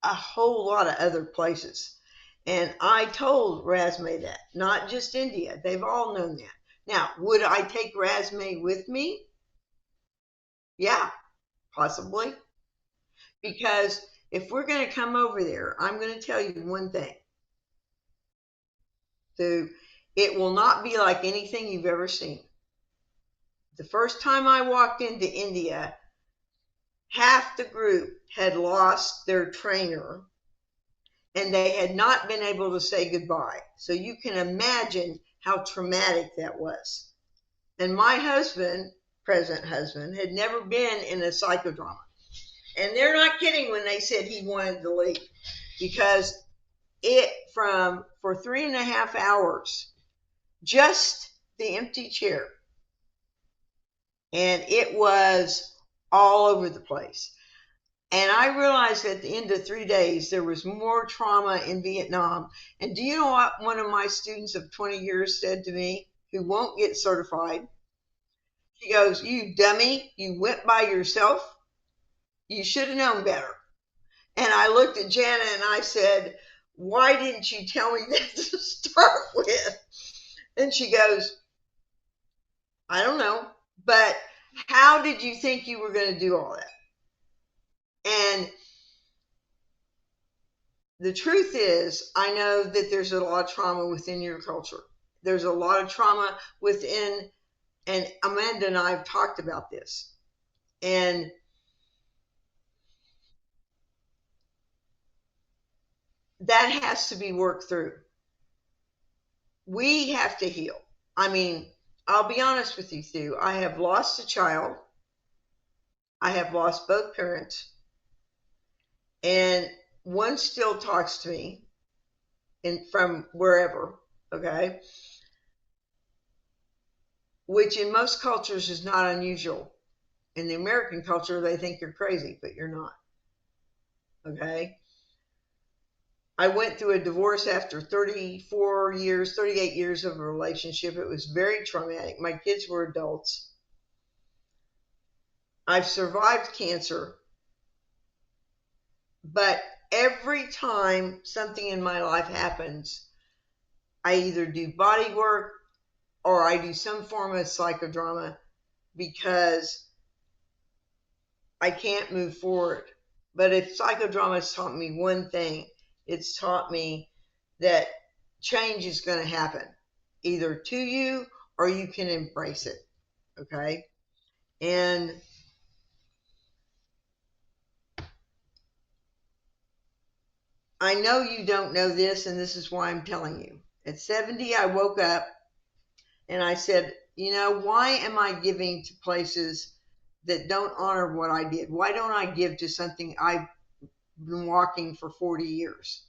a whole lot of other places. And I told Razme that, not just India. They've all known that. Now, would I take Razme with me? Yeah, possibly. Because if we're going to come over there, I'm going to tell you one thing. So it will not be like anything you've ever seen. The first time I walked into India, half the group had lost their trainer and they had not been able to say goodbye. So you can imagine how traumatic that was. And my husband, present husband, had never been in a psychodrama. And they're not kidding when they said he wanted to leave because for 3.5 hours, just the empty chair, and it was all over the place. And I realized at the end of 3 days, there was more trauma in Vietnam. And do you know what one of my students of 20 years said to me, who won't get certified? She goes, "You dummy, you went by yourself. You should have known better." And I looked at Jana and I said, "Why didn't you tell me that to start with?" And she goes, "I don't know. But how did you think you were going to do all that?" And the truth is, I know that there's a lot of trauma within your culture. There's a lot of trauma within, and Amanda and I have talked about this. And that has to be worked through. We have to heal. I mean, I'll be honest with you, Sue. I have lost a child. I have lost both parents. And one still talks to me from wherever, okay? Which in most cultures is not unusual. In the American culture, they think you're crazy, but you're not. Okay. I went through a divorce after 34 years, 38 years of a relationship. It was very traumatic. My kids were adults. I've survived cancer, but every time something in my life happens, I either do body work or I do some form of psychodrama because I can't move forward. But if psychodrama has taught me one thing, it's taught me that change is going to happen either to you or you can embrace it. Okay. And I know you don't know this, and this is why I'm telling you. At 70, I woke up and I said, why am I giving to places that don't honor what I did? Why don't I give to something I've been walking for 40 years?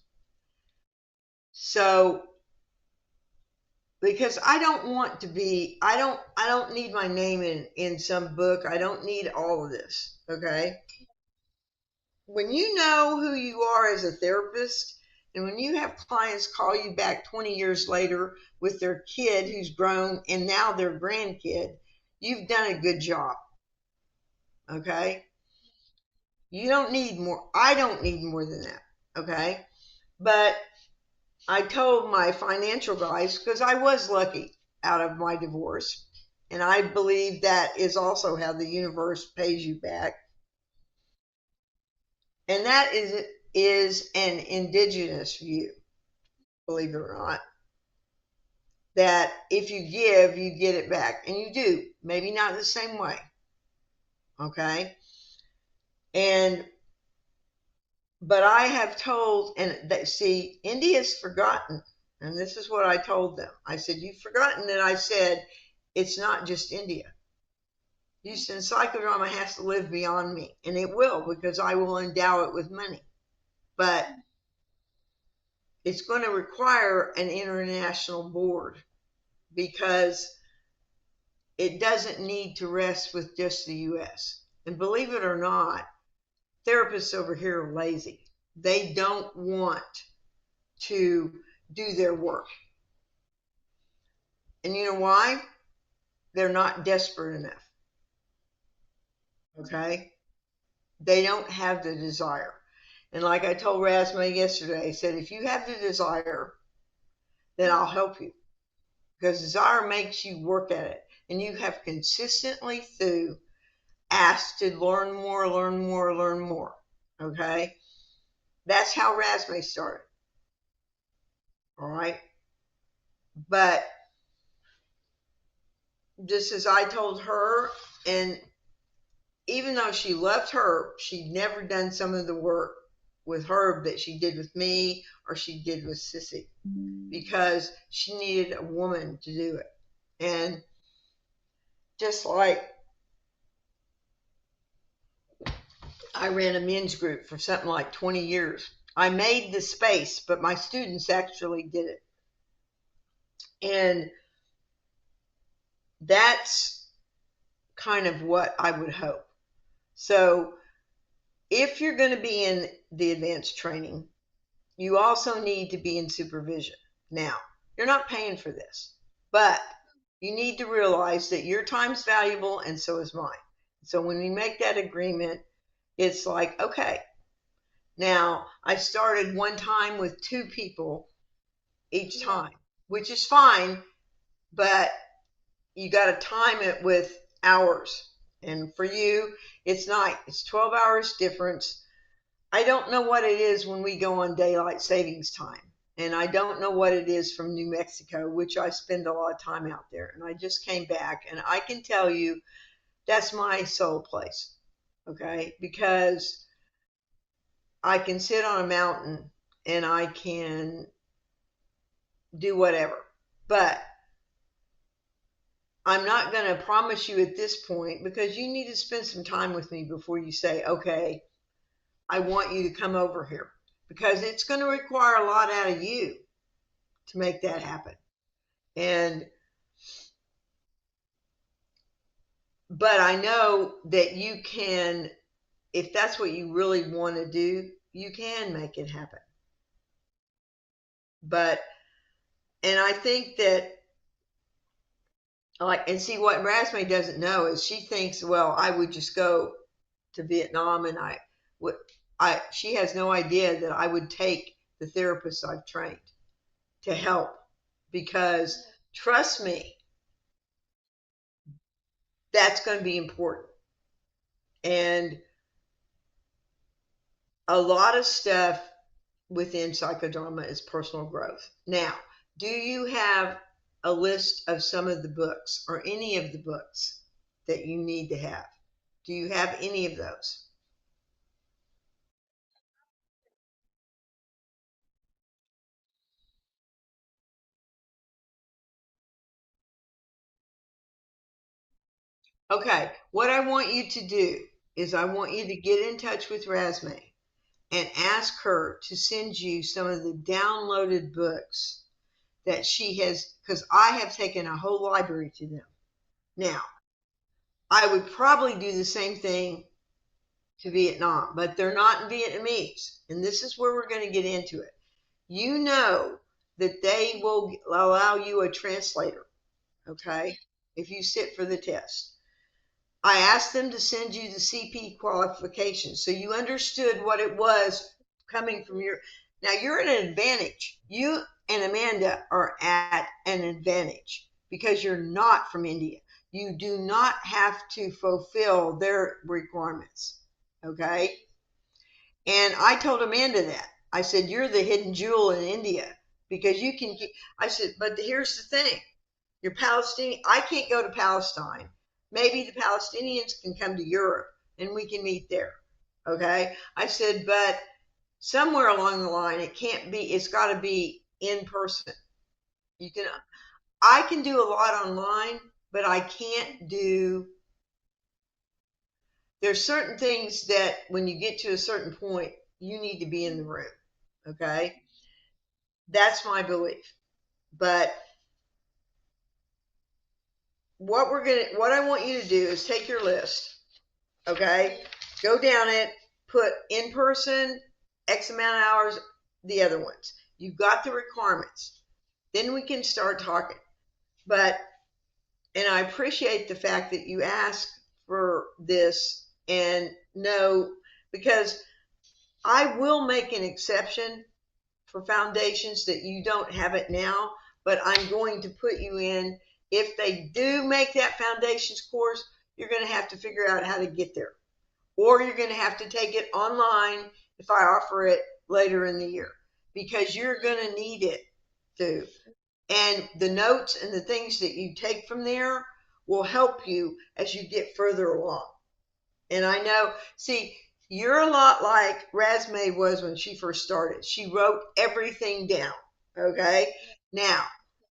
So because I don't want to be, I don't need my name in some book. I don't need all of this. Okay. When you know who you are as a therapist, and when you have clients call you back 20 years later with their kid who's grown and now their grandkid, you've done a good job. Okay. You don't need more. I don't need more than that. Okay. But I told my financial guys, because I was lucky out of my divorce, and I believe that is also how the universe pays you back. And that is an indigenous view, believe it or not, that if you give, you get it back. And you do. Maybe not the same way. Okay. And but I have told, and that, see, India's forgotten. And this is what I told them. I said, "You've forgotten that I said it's not just India. Houston psychodrama has to live beyond me, and it will because I will endow it with money. But it's going to require an international board because it doesn't need to rest with just the US. And believe it or not, therapists over here are lazy. They don't want to do their work. And you know why? They're not desperate enough. Okay? They don't have the desire. And like I told Rasma yesterday, I said, if you have the desire, then I'll help you. Because desire makes you work at it. And you have consistently through asked to learn more, learn more, learn more. Okay? That's how Rasma started. All right? But just as I told her, and even though she loved Herb, she'd never done some of the work with Herb that she did with me or she did with Sissy because she needed a woman to do it. And just like I ran a men's group for something like 20 years, I made the space, but my students actually did it. And that's kind of what I would hope. So if you're going to be in the advanced training, you also need to be in supervision. Now, you're not paying for this, but you need to realize that your time's valuable and so is mine. So when we make that agreement, it's like, okay, now I started one time with 2 people each time, which is fine, but you got to time it with hours. And for you, it's not, it's 12 hours difference. I don't know what it is when we go on daylight savings time. And I don't know what it is from New Mexico, which I spend a lot of time out there. And I just came back and I can tell you that's my soul place. Okay. Because I can sit on a mountain and I can do whatever. But I'm not going to promise you at this point because you need to spend some time with me before you say, okay, I want you to come over here because it's going to require a lot out of you to make that happen. And, but I know that you can, if that's what you really want to do, you can make it happen. But, and I think that, like, and see what Rasme doesn't know is she thinks, well, I would just go to Vietnam and I would, she has no idea that I would take the therapists I've trained to help because trust me, that's going to be important. And a lot of stuff within psychodrama is personal growth. Now, do you have a list of some of the books or any of the books that you need to have? Do you have any of those? Okay, what I want you to do is I want you to get in touch with Rasme and ask her to send you some of the downloaded books that she has, because I have taken a whole library to them. Now, I would probably do the same thing to Vietnam, but they're not in Vietnamese. And this is where we're going to get into it. You know that they will allow you a translator, okay, if you sit for the test. I asked them to send you the CP qualifications so you understood what it was coming from your. Now you're at an advantage. You and Amanda are at an advantage because you're not from India. You do not have to fulfill their requirements. Okay. And I told Amanda that. I said, you're the hidden jewel in India because you can. I said, but here's the thing. You're Palestinian. I can't go to Palestine. Maybe the Palestinians can come to Europe and we can meet there. Okay. I said, but somewhere along the line, it can't be, it's got to be in person. You can, I can do a lot online, but I can't do, there's certain things that when you get to a certain point, you need to be in the room. Okay. That's my belief. But what I want you to do is take your list. Okay. Go down it, put in person, X amount of hours, the other ones. You've got the requirements. Then we can start talking. But, and I appreciate the fact that you asked for this and no, because I will make an exception for foundations that you don't have it now, but I'm going to put you in. If they do make that foundations course, you're going to have to figure out how to get there. Or you're going to have to take it online if I offer it later in the year because you're going to need it too. And the notes and the things that you take from there will help you as you get further along. And I know, see, you're a lot like Razmay was when she first started. She wrote everything down. Okay. Now,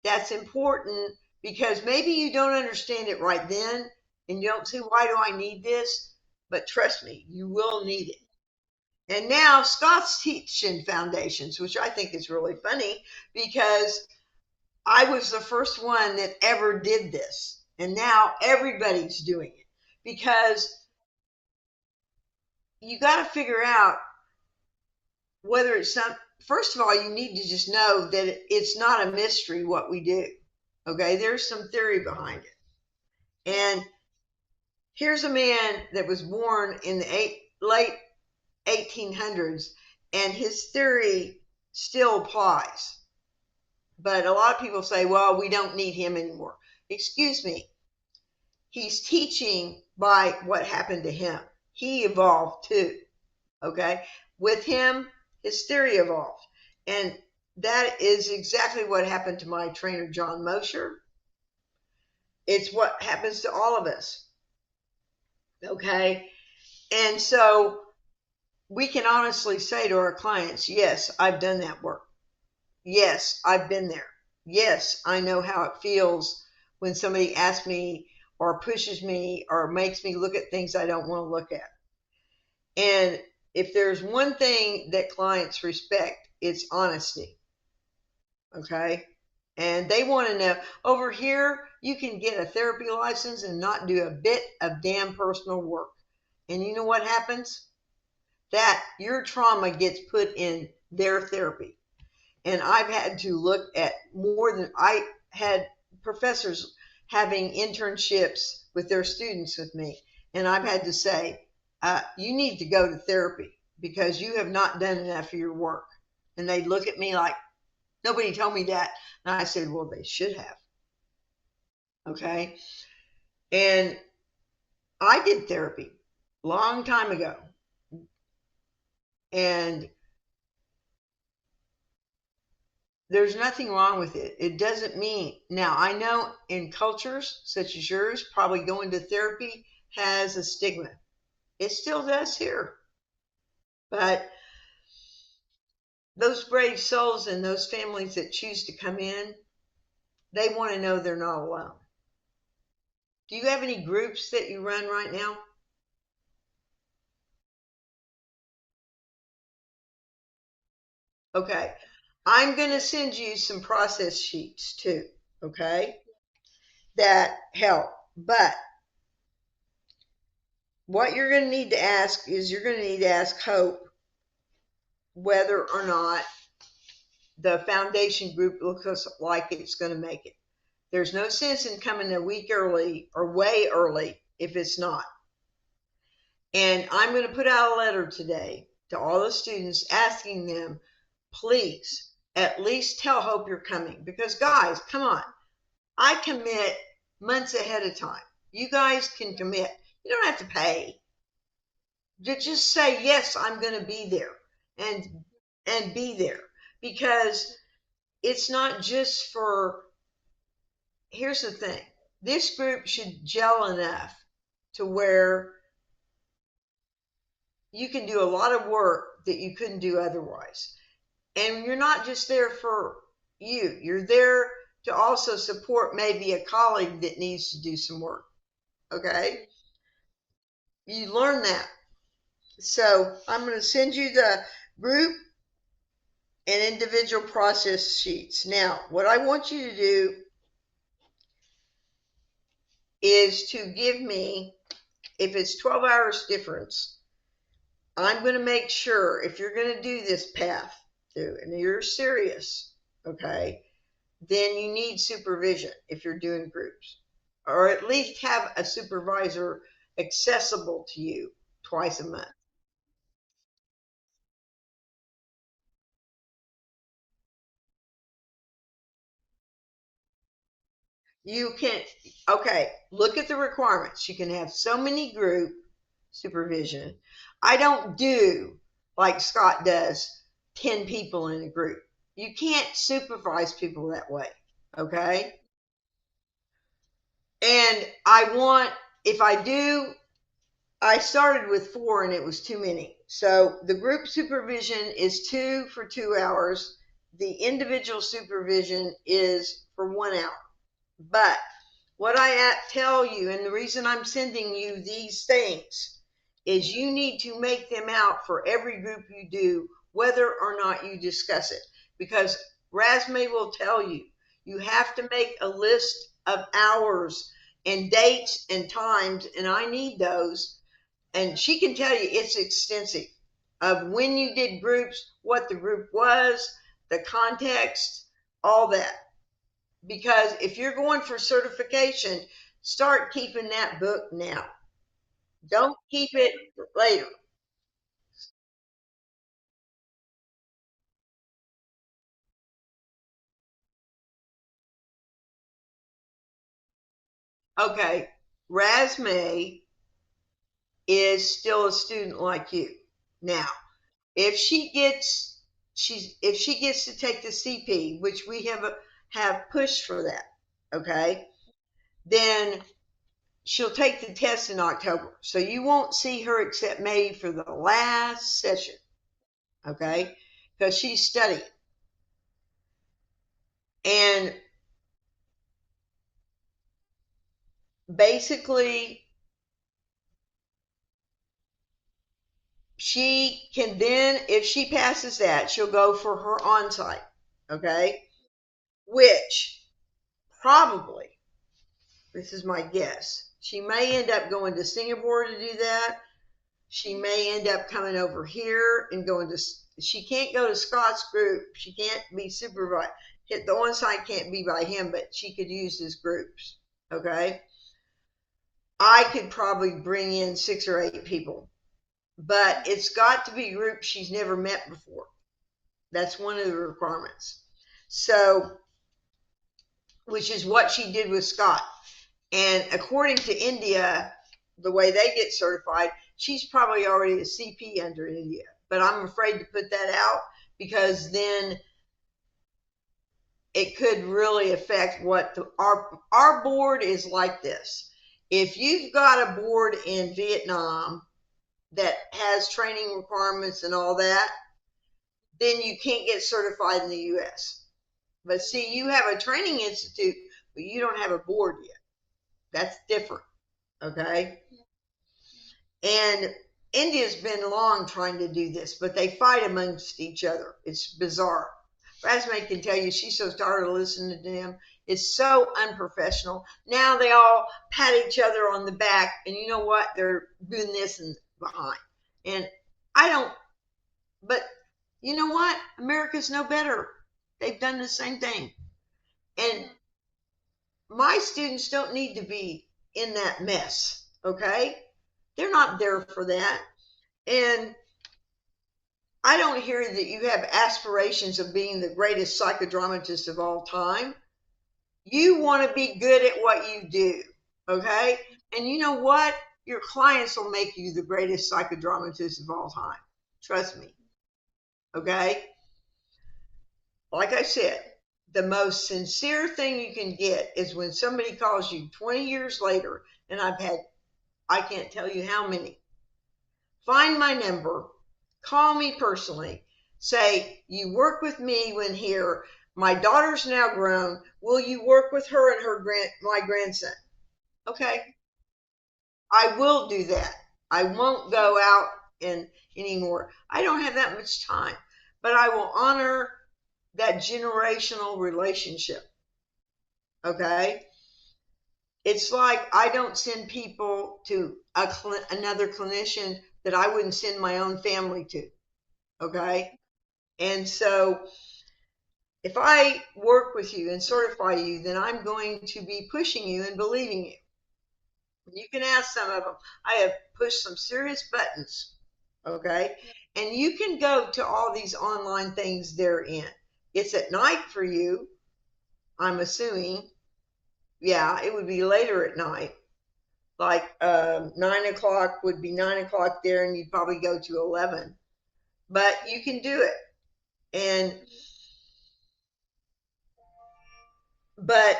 that's important because maybe you don't understand it right then and you don't see why do I need this? But trust me, you will need it. And now Scott's teaching foundations, which I think is really funny because I was the first one that ever did this. And now everybody's doing it because you got to figure out whether it's some, first of all, you need to just know that it's not a mystery what we do. Okay, there's some theory behind it. And here's a man that was born in the late 1800s, and his theory still applies. But a lot of people say, well, we don't need him anymore. Excuse me, he's teaching by what happened to him. He evolved too. Okay, with him, his theory evolved. And that is exactly what happened to my trainer, John Mosher. It's what happens to all of us. Okay, and so we can honestly say to our clients, yes, I've done that work. Yes, I've been there. Yes, I know how it feels when somebody asks me or pushes me or makes me look at things I don't want to look at. And if there's one thing that clients respect, it's honesty. Okay. And they want to know over here, you can get a therapy license and not do a bit of damn personal work. And you know what happens? That your trauma gets put in their therapy. And I've had to look at more than I had professors having internships with their students with me. And I've had to say, you need to go to therapy because you have not done enough of your work. And they look at me like, nobody told me that. And I said, well, they should have. Okay. And I did therapy a long time ago. And there's nothing wrong with it. It doesn't mean, now I know in cultures such as yours, probably going to therapy has a stigma. It still does here. But those brave souls and those families that choose to come in, they want to know they're not alone. Do you have any groups that you run right now? Okay. I'm going to send you some process sheets too. Okay. That help. But what you're going to need to ask is you're going to need to ask Hope whether or not the foundation group looks like it's going to make it. There's no sense in coming a week early or way early if it's not. And I'm going to put out a letter today to all the students asking them, please, at least tell Hope you're coming. Because, guys, come on. I commit months ahead of time. You guys can commit. You don't have to pay. Just say, yes, I'm going to be there and be there. Because it's not just for, here's the thing. This group should gel enough to where you can do a lot of work that you couldn't do otherwise. And you're not just there for you, you're there to also support maybe a colleague that needs to do some work. Okay? You learn that. So I'm going to send you the group and individual process sheets. Now, what I want you to do is to give me, if it's 12 hours difference, I'm going to make sure if you're going to do this path through and you're serious, okay, then you need supervision if you're doing groups, or at least have a supervisor accessible to you twice a month. You can, okay, look at the requirements. You can have so many group supervision. I don't do like Scott does 10 people in a group. You can't supervise people that way. Okay. And I want, if I do, I started with 4 and it was too many. So the group supervision is 2 for 2 hours. The individual supervision is for 1 hour. But what I tell you, and the reason I'm sending you these things, is you need to make them out for every group you do, whether or not you discuss it. Because Rasme will tell you, you have to make a list of hours and dates and times, and I need those. And she can tell you it's extensive of when you did groups, what the group was, the context, all that. Because if you're going for certification, start keeping that book now. Don't keep it later. Okay, Rasme is still a student like you. Now, if she gets if she gets to take the CP, which we have pushed for that, okay, then she'll take the test in October. So you won't see her except maybe for the last session, okay? Because she's studying. And basically, she can then, if she passes that, she'll go for her on site, okay? Which probably, this is my guess, she may end up going to Singapore to do that. She may end up coming over here and going to, she can't go to Scott's group. She can't be supervised. The on site can't be by him, but she could use his groups, okay? I could probably bring in 6 or 8 people, but it's got to be groups she's never met before. That's one of the requirements. So, which is what she did with Scott. And according to India, the way they get certified, she's probably already a CP under India. But I'm afraid to put that out because then it could really affect what our board is like this. If you've got a board in Vietnam that has training requirements and all that, then you can't get certified in the US. But see, you have a training institute, but you don't have a board yet. That's different. Okay. And India's been long trying to do this, but they fight amongst each other. It's bizarre. Rasme can tell you she's so tired of listening to them. It's so unprofessional. Now they all pat each other on the back, and you know what? They're doing this and behind. And I don't, but you know what? America's no better. They've done the same thing. And my students don't need to be in that mess, okay? They're not there for that. And I don't hear that you have aspirations of being the greatest psychodramatist of all time. You want to be good at what you do, okay? And you know what? Your clients will make you the greatest psychodramatist of all time. Trust me, okay? Like I said, the most sincere thing you can get is when somebody calls you 20 years later, and I've had, I can't tell you how many. Find my number, call me personally, say, you work with me when here, my daughter's now grown, will you work with her and my grandson? Okay, I will do that. I won't go out and anymore. I don't have that much time, but I will honor that generational relationship. Okay, it's like I don't send people to another clinician that I wouldn't send my own family to. Okay, and so if I work with you and certify you, then I'm going to be pushing you and believing you. You can ask some of them. I have pushed some serious buttons. Okay, and you can go to all these online things they're in. It's at night for you, I'm assuming. Yeah, it would be later at night. Like 9 o'clock would be 9 o'clock there, and you'd probably go to 11. But you can do it. And but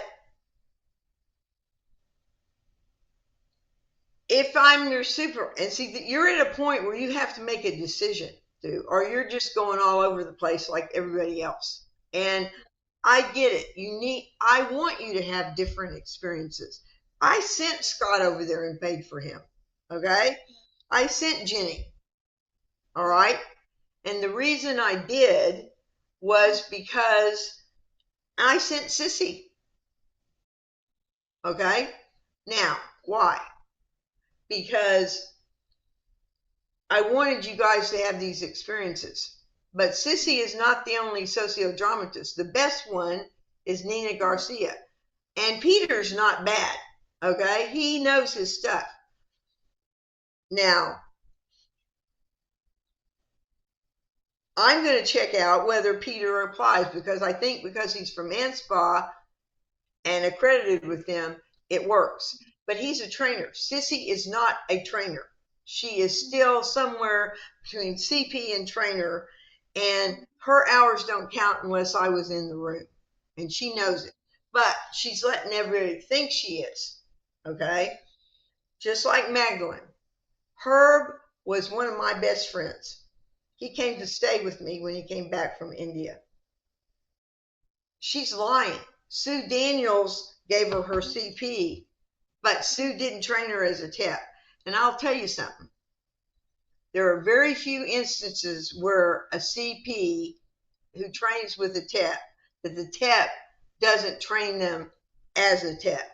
if I'm your super, and see that you're at a point where you have to make a decision, dude, or you're just going all over the place like everybody else. And I get it. I want you to have different experiences. I sent Scott over there and paid for him. Okay. I sent Jenny. All right. And the reason I did was because I sent Sissy. Okay. Now, why? Because I wanted you guys to have these experiences. But Sissy is not the only sociodramatist. The best one is Nina Garcia. And Peter's not bad. Okay. He knows his stuff. Now, I'm going to check out whether Peter applies because I think because he's from ANSPA and accredited with them, it works. But he's a trainer. Sissy is not a trainer. She is still somewhere between CP and trainer, and her hours don't count unless I was in the room. And she knows it. But she's letting everybody think she is. Okay? Just like Magdalene. Herb was one of my best friends. He came to stay with me when he came back from India. She's lying. Sue Daniels gave her CP, but Sue didn't train her as a TEP. And I'll tell you something. There are very few instances where a CP who trains with a TEP, that the TEP doesn't train them as a TEP.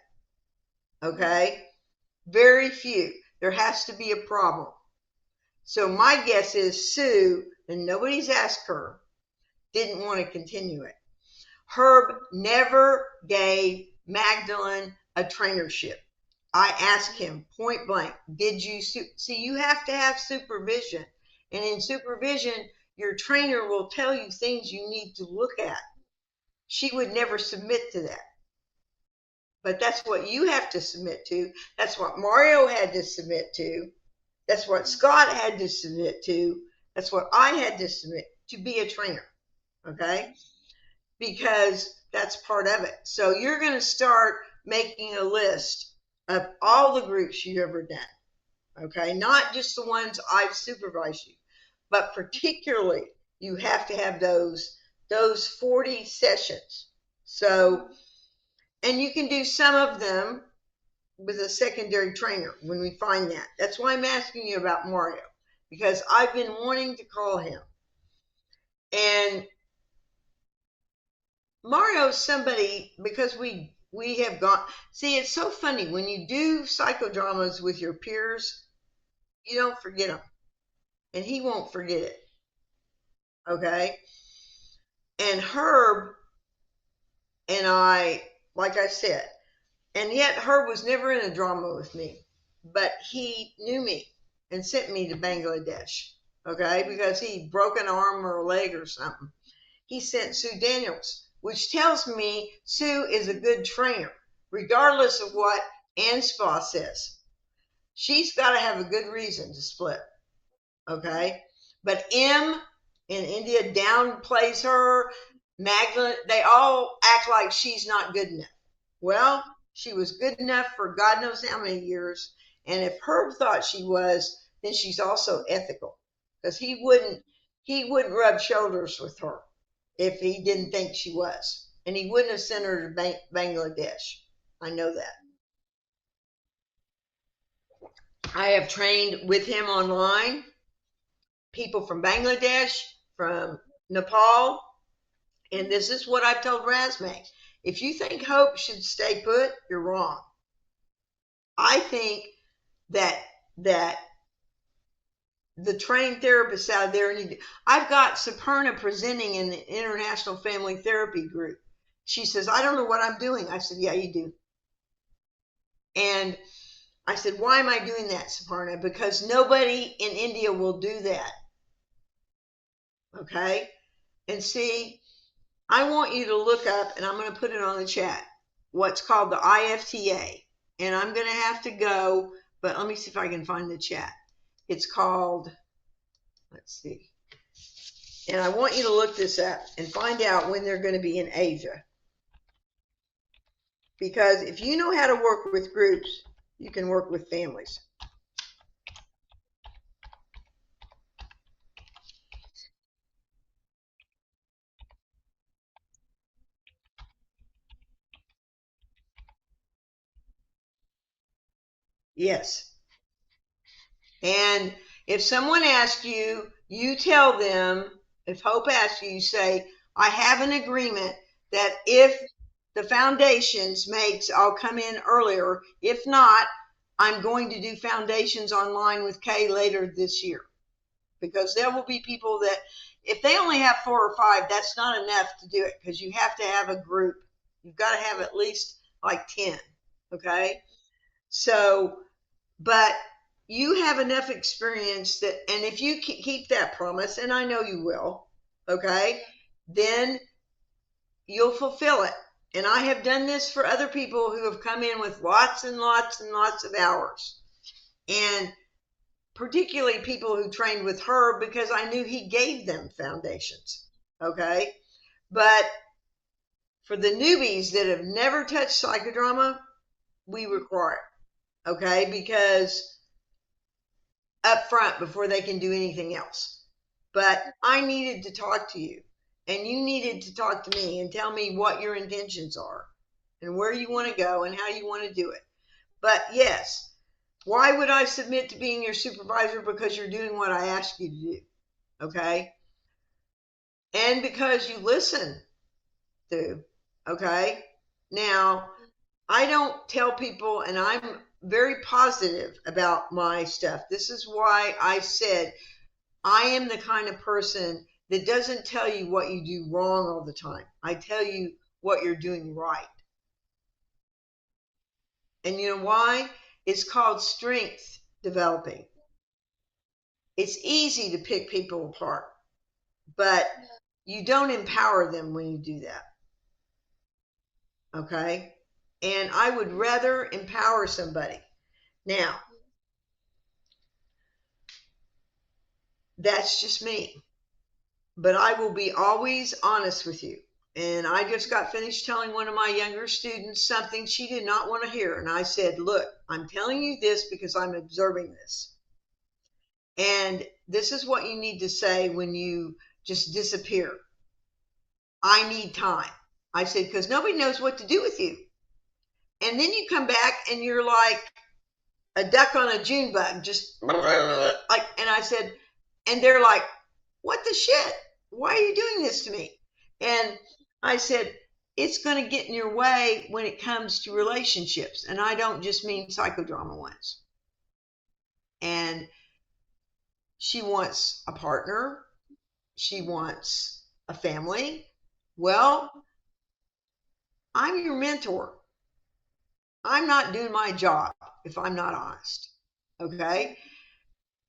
Okay? Very few. There has to be a problem. So my guess is Sue, and nobody's asked her, didn't want to continue it. Herb never gave Magdalene a trainership. I asked him point blank, did you see? You have to have supervision. And in supervision, your trainer will tell you things you need to look at. She would never submit to that. But that's what you have to submit to. That's what Mario had to submit to. That's what Scott had to submit to. That's what I had to submit to be a trainer. Okay? Because that's part of it. So you're going to start making a list of all the groups you've ever done. Okay? Not just the ones I've supervised you, but particularly you have to have those 40 sessions. So, and you can do some of them with a secondary trainer when we find that. That's why I'm asking you about Mario, because I've been wanting to call him. And Mario's somebody, because we have gone, see, it's so funny when you do psychodramas with your peers, you don't forget them, and he won't forget it. Okay. And Herb and I, like I said, and yet Herb was never in a drama with me, but he knew me and sent me to Bangladesh. Okay, because he broke an arm or a leg or something. He sent Sue Daniels, which tells me Sue is a good trainer, regardless of what ANSPA says. She's got to have a good reason to split. Okay, but M in India downplays her. Magdalene, they all act like she's not good enough. Well, she was good enough for God knows how many years. And if Herb thought she was, then she's also ethical, because he wouldn't rub shoulders with her if he didn't think she was, and he wouldn't have sent her to Bangladesh. I know that. I have trained with him online people from Bangladesh, from Nepal, and this is what I've told Razmay. If you think Hope should stay put, you're wrong. I think that that the trained therapists out there need. I've got Superna presenting in the International Family Therapy Group. She says, I don't know what I'm doing. I said, yeah, you do. And I said, why am I doing that, Superna? Because nobody in India will do that. Okay? And see, I want you to look up, and I'm going to put it on the chat, what's called the IFTA. And I'm going to have to go, but let me see if I can find the chat. It's called, let's see. And I want you to look this up and find out when they're going to be in Asia. Because if you know how to work with groups, you can work with families. Yes. And if someone asks you, you tell them, if Hope asks you, you say, I have an agreement that if the foundations makes, I'll come in earlier. If not, I'm going to do foundations online with Kay later this year. Because there will be people that, if they only have 4 or 5, that's not enough to do it because you have to have a group. You've got to have at least like 10. Okay. So, but you have enough experience that, and if you keep that promise, and I know you will, okay, then you'll fulfill it. And I have done this for other people who have come in with lots and lots and lots of hours. And particularly people who trained with her because I knew he gave them foundations. Okay. But for the newbies that have never touched psychodrama, we require it. Okay. Because up front before they can do anything else. But I needed to talk to you and you needed to talk to me and tell me what your intentions are and where you want to go and how you want to do it. But yes, why would I submit to being your supervisor? Because you're doing what I asked you to do. Okay. And because you listen to. Okay. Now, I don't tell people, and I'm very positive about my stuff. This is why I said I am the kind of person that doesn't tell you what you do wrong all the time. I tell you what you're doing right. And you know why? It's called strength developing. It's easy to pick people apart, but you don't empower them when you do that. Okay? And I would rather empower somebody. Now, that's just me. But I will be always honest with you. And I just got finished telling one of my younger students something she did not want to hear. And I said, look, I'm telling you this because I'm observing this. And this is what you need to say when you just disappear. I need time. I said, because nobody knows what to do with you. And then you come back and you're like a duck on a June bug, just like, and I said, and they're like, what the shit? Why are you doing this to me? And I said, it's going to get in your way when it comes to relationships. And I don't just mean psychodrama ones. And she wants a partner. She wants a family. Well, I'm your mentor. I'm not doing my job if I'm not honest. Okay.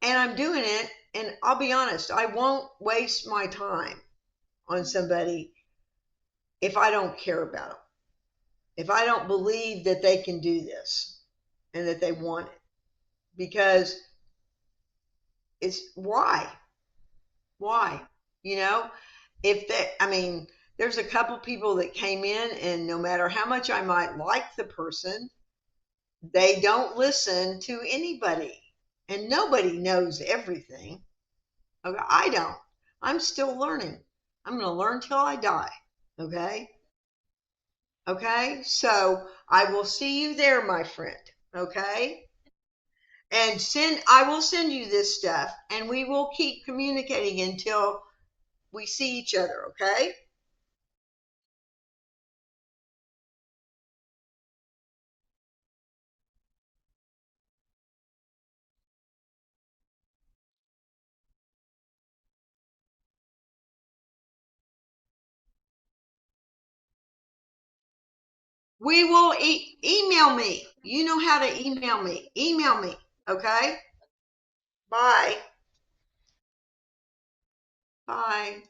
And I'm doing it. And I'll be honest, I won't waste my time on somebody if I don't care about them, if I don't believe that they can do this and that they want it. Because it's why? Why? You know, if they, I mean, there's a couple people that came in, and no matter how much I might like the person, they don't listen to anybody. And nobody knows everything. Okay, I don't. I'm still learning. I'm going to learn till I die. Okay. Okay. So I will see you there, my friend. Okay. And I will send you this stuff and we will keep communicating until we see each other. Okay. We will email me. You know how to email me. Email me. Okay. Bye. Bye.